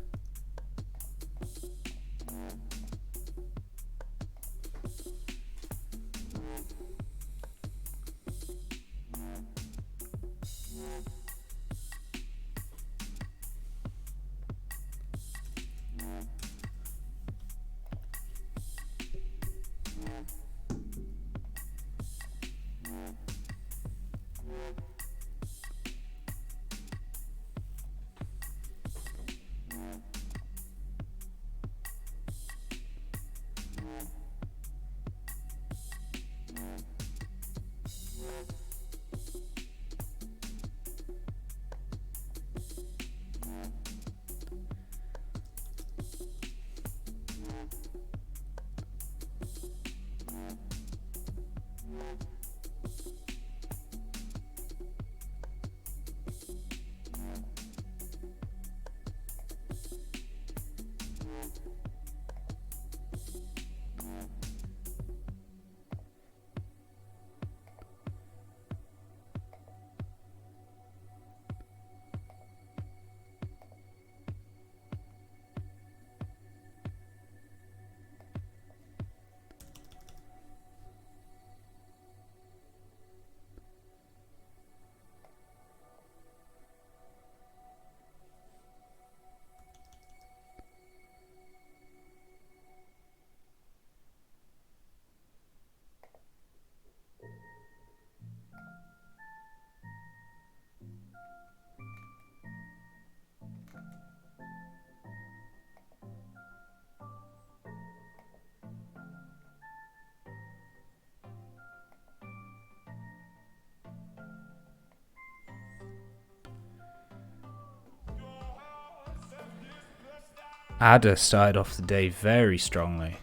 ADA started off the day very strongly.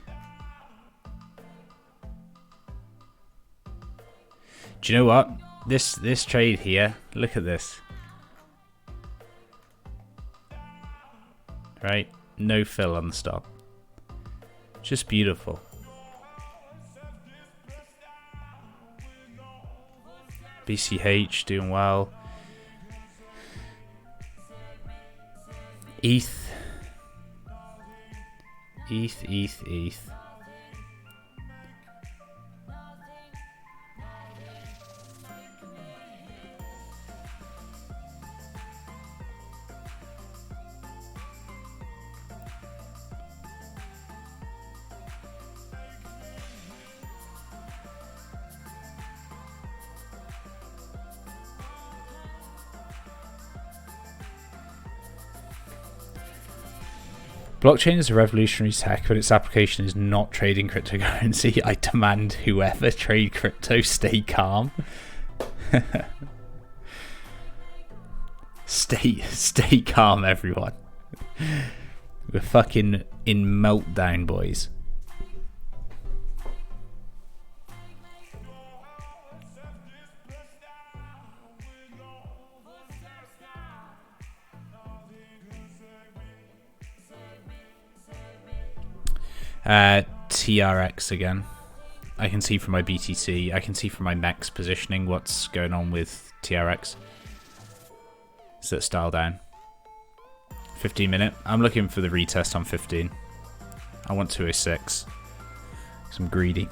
Do you know what? This trade here, look at this. Right? No fill on the stop. Just beautiful. BCH doing well. ETH. ETH. Blockchain is a revolutionary tech, but its application is not trading cryptocurrency. I demand whoever trade crypto stay calm. Stay calm, everyone. We're fucking in meltdown, boys. TRX again. I can see from my BTC, I can see from my MEX positioning what's going on with TRX. Is that style down? 15 minute. I'm looking for the retest on 15. I want 206. 'Cause I'm greedy.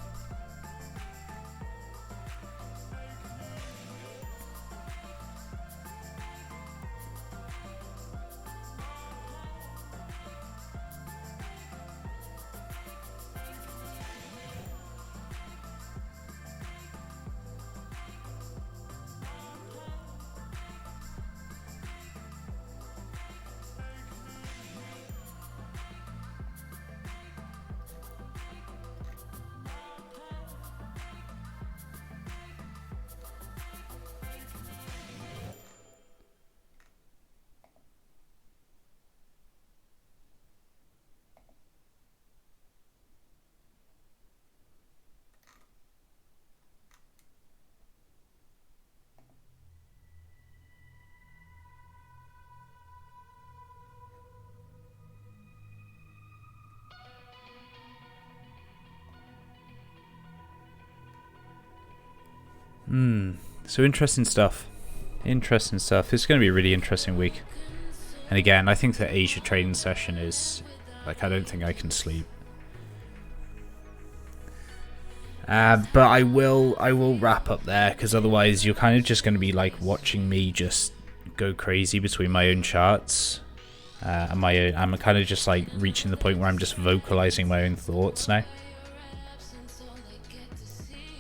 So interesting stuff. Interesting stuff. It's going to be a really interesting week. And again, I think the Asia trading session is like, I don't think I can sleep. But I will wrap up there, because otherwise you're kind of just going to be like watching me just go crazy between my own charts. And I'm kind of just like reaching the point where I'm just vocalizing my own thoughts now.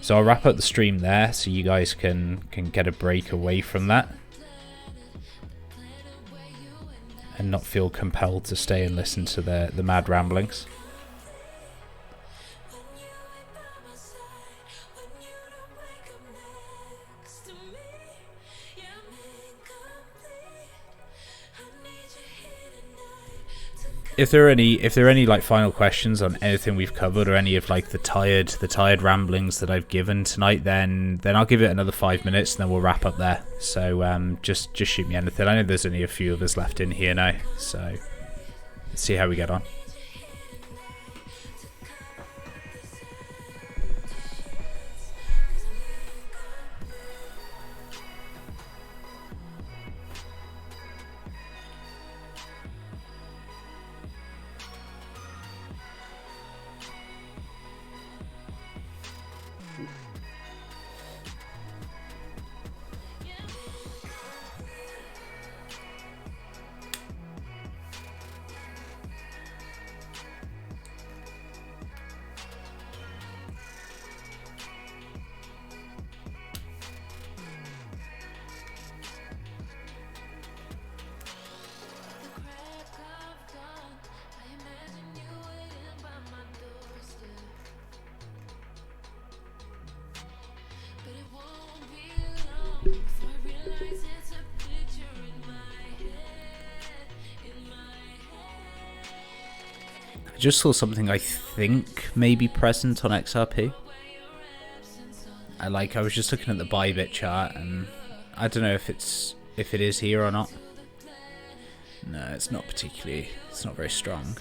So I'll wrap up the stream there so you guys can get a break away from that. And not feel compelled to stay and listen to the mad ramblings. If there are any like final questions on anything we've covered, or any of like the tired ramblings that I've given tonight, then I'll give it another 5 minutes and then we'll wrap up there. So just shoot me anything. I know there's only a few of us left in here now, so let's see how we get on. I just saw something I think may be present on XRP. I was just looking at the Bybit chart, and I don't know if it is here or not. No, it's not particularly. It's not very strong.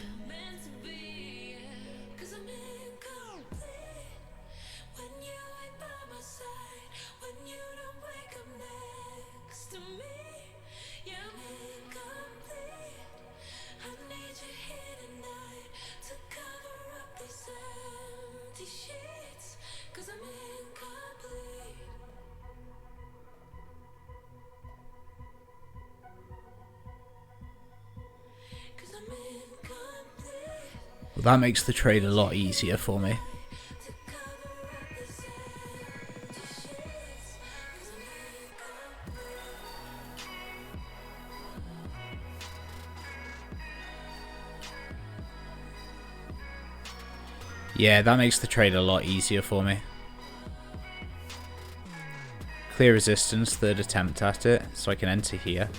Well, that makes the trade a lot easier for me. Yeah, that makes the trade a lot easier for me. Clear resistance, third attempt at it, so I can enter here.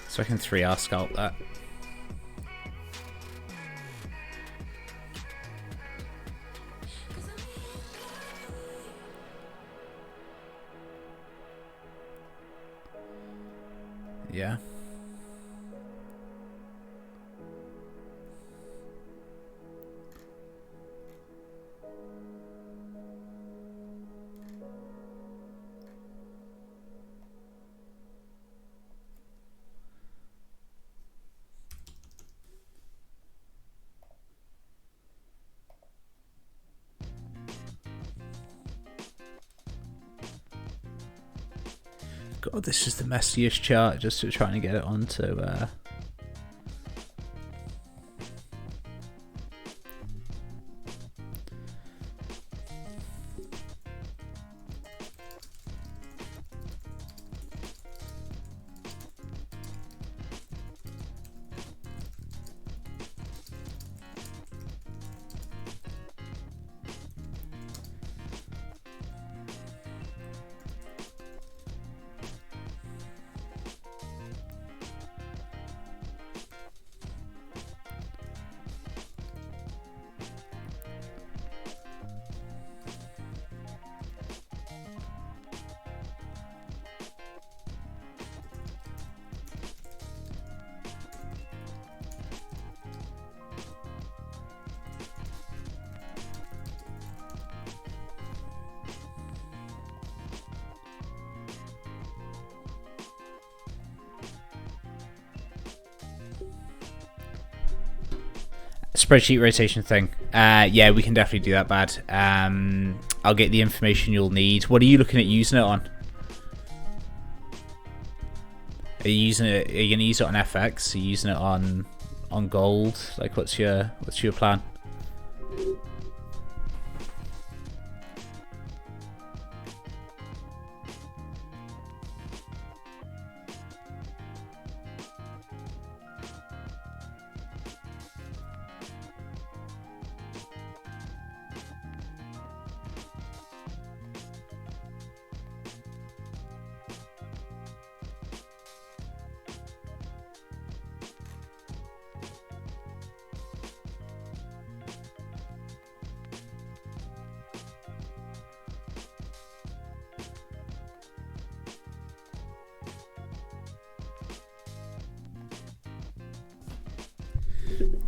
So I can 3R scalp that. Yeah. God, this is the messiest chart, just to trying to get it onto spreadsheet rotation thing. Yeah, we can definitely do that, Bad. I'll get the information you'll need. What are you looking at using it on? Are you using it? Are you gonna use it on FX? Are you using it on gold? Like, what's your plan?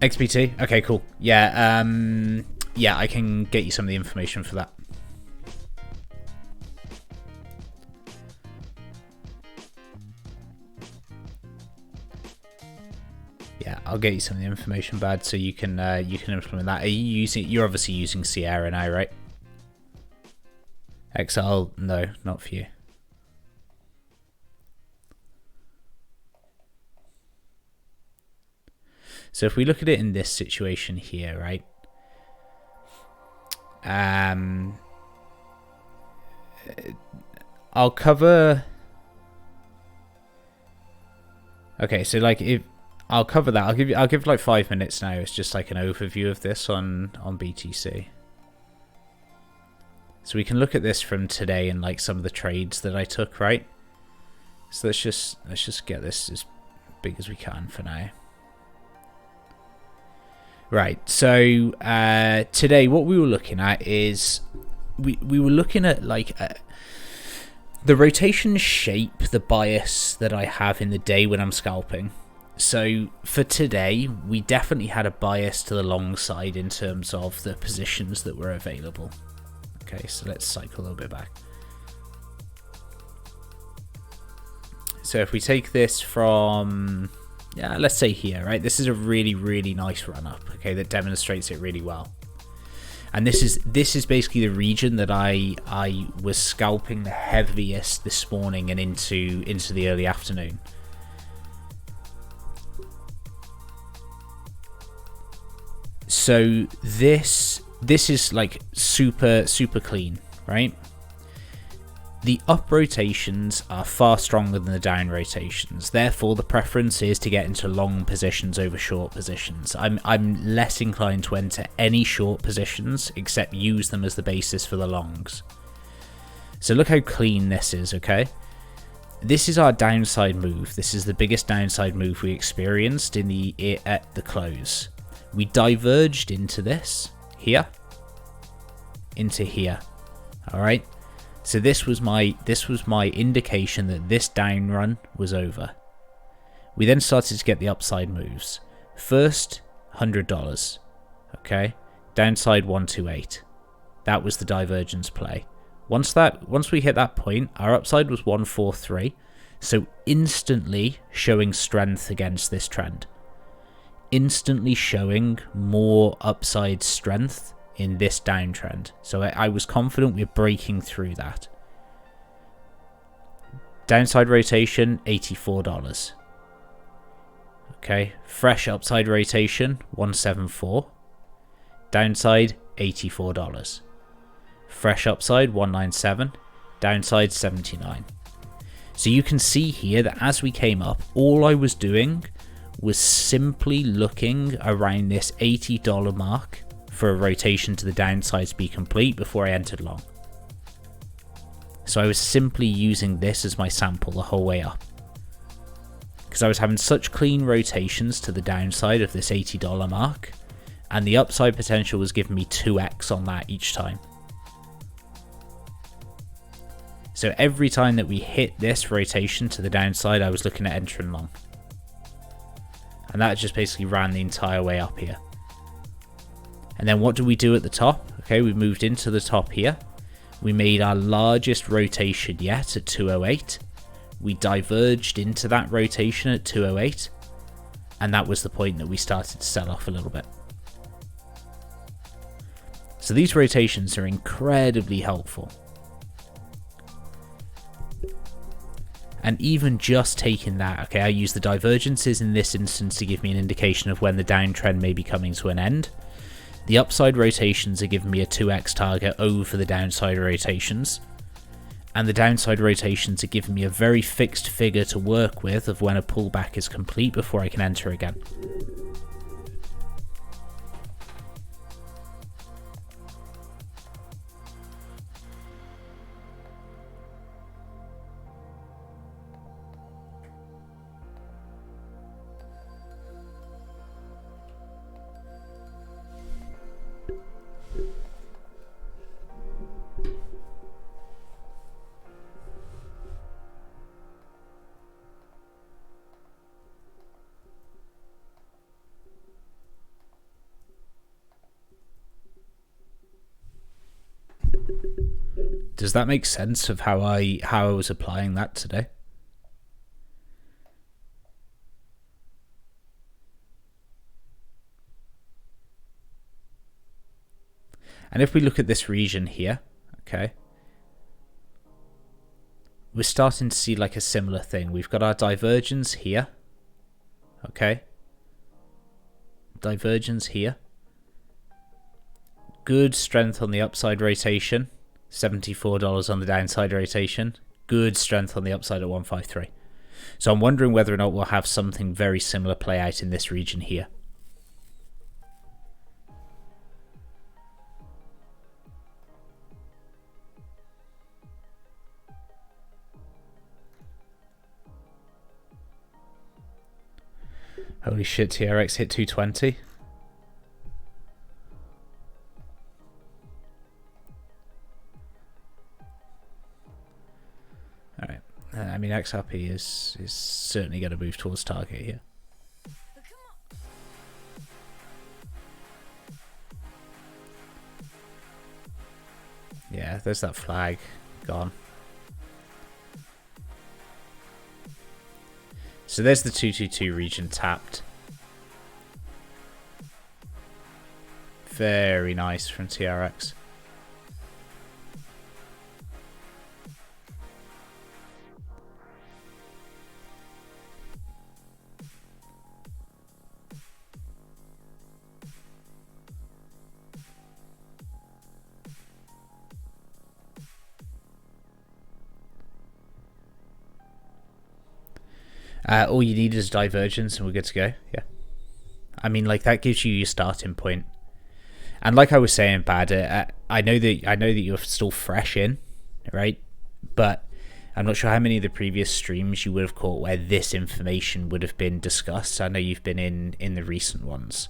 XPT? Okay, cool. Yeah, yeah, I can get you some of the information for that. Yeah, I'll get you some of the information, Bad, so you can implement that. Are you using? You're obviously using Sierra now, right? XL? No, not for you. So if we look at it in this situation here, right? I'll cover. Okay, so like if I'll cover that, I'll give like 5 minutes now. It's just like an overview of this on BTC. So we can look at this from today and like some of the trades that I took, right? So let's just get this as big as we can for now. Right, so today what we were looking at is we were looking at like the rotation shape, the bias that I have in the day when I'm scalping. So for today, we definitely had a bias to the long side in terms of the positions that were available. Okay, so let's cycle a little bit back. So if we take this from, yeah, let's say here, right? This is a really, really nice run up, okay, that demonstrates it really well. And this is basically the region that I was scalping the heaviest this morning and into the early afternoon. So this is like super clean, right? The up rotations are far stronger than the down rotations. Therefore, the preference is to get into long positions over short positions. I'm less inclined to enter any short positions except use them as the basis for the longs. So look how clean this is, okay? This is our downside move. This is the biggest downside move we experienced at the close. We diverged into this here, into here. All right. So this was my indication that this down run was over. We then started to get the upside moves. First, $100. Okay, downside 128. That was the divergence play. Once we hit that point, our upside was 143. So instantly showing strength against this trend. Instantly showing more upside strength in this downtrend. So I was confident we're breaking through that. Downside rotation, $84. Okay, fresh upside rotation, 174. Downside, $84. Fresh upside, 197. Downside, 79. So you can see here that as we came up, all I was doing was simply looking around this $80 mark for a rotation to the downside to be complete before I entered long. So I was simply using this as my sample the whole way up, because I was having such clean rotations to the downside of this $80 mark, and the upside potential was giving me 2x on that each time. So every time that we hit this rotation to the downside, I was looking at entering long. And that just basically ran the entire way up here. And then what do we do at the top? Okay, we moved into the top here. We made our largest rotation yet at 208. We diverged into that rotation at 208. And that was the point that we started to sell off a little bit. So these rotations are incredibly helpful. And even just taking that, okay, I use the divergences in this instance to give me an indication of when the downtrend may be coming to an end. The upside rotations are giving me a 2x target over the downside rotations. And the downside rotations are giving me a very fixed figure to work with of when a pullback is complete before I can enter again. Does that make sense of how I was applying that today? And if we look at this region here, okay, we're starting to see like a similar thing. We've got our divergence here, okay, divergence here, good strength on the upside rotation, $74 on the downside rotation, good strength on the upside at 153. So I'm wondering whether or not we'll have something very similar play out in this region here. Holy shit, TRX hit 220. Alright. I mean, XRP is certainly going to move towards target here. Yeah, there's that flag. Gone. So there's the 222 region tapped. Very nice from TRX. All you need is divergence and we're good to go. Yeah. I mean, like, that gives you your starting point. And like I was saying, Bad, I know that you're still fresh in, right? But I'm not sure how many of the previous streams you would have caught where this information would have been discussed. I know you've been in the recent ones.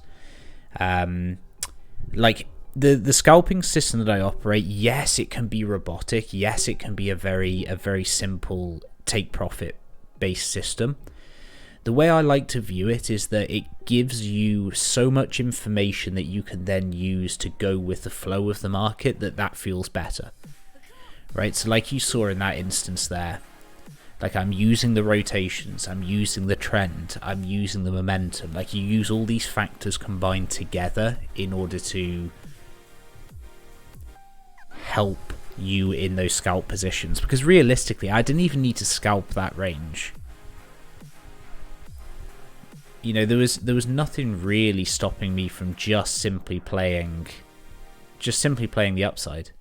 Like, the scalping system that I operate, yes, it can be robotic. Yes, it can be a very simple take profit based system. The way I like to view it is that it gives you so much information that you can then use to go with the flow of the market that feels better, right? So like you saw in that instance there, like I'm using the rotations, I'm using the trend, I'm using the momentum. Like you use all these factors combined together in order to help you in those scalp positions, because realistically I didn't even need to scalp that range. You know, there was nothing really stopping me from just simply playing the upside,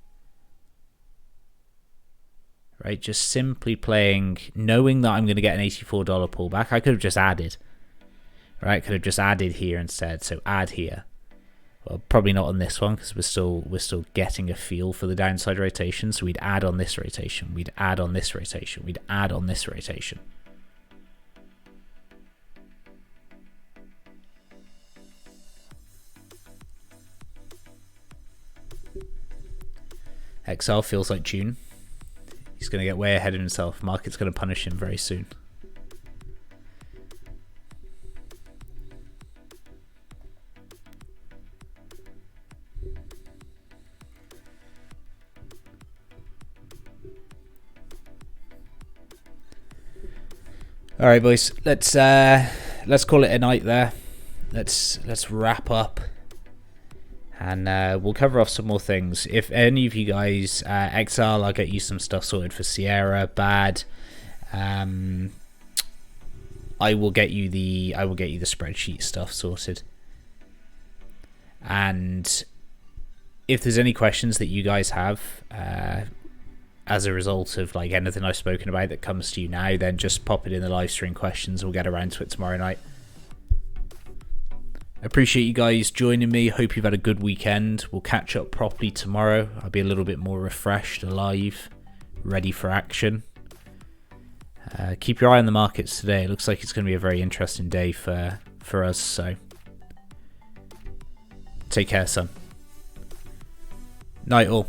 right? Just simply playing, knowing that I'm going to get an $84 pullback. I could have just added, right? Could have just added here instead. So add here. Well, probably not on this one because we're still getting a feel for the downside rotation. So we'd add on this rotation. We'd add on this rotation. We'd add on this rotation. XL feels like June. He's going to get way ahead of himself. Market's going to punish him very soon. All right, boys. Let's call it a night there. Let's wrap up. And we'll cover off some more things. If any of you guys XL, I'll get you some stuff sorted for Sierra. Bad. I will get you the spreadsheet stuff sorted. And if there's any questions that you guys have as a result of like anything I've spoken about that comes to you now, then just pop it in the live stream questions. We'll get around to it tomorrow night. Appreciate you guys joining me. Hope you've had a good weekend. We'll catch up properly tomorrow. I'll be a little bit more refreshed, alive, ready for action. Keep your eye on the markets today. It looks like it's going to be a very interesting day for us. So take care, son. Night all.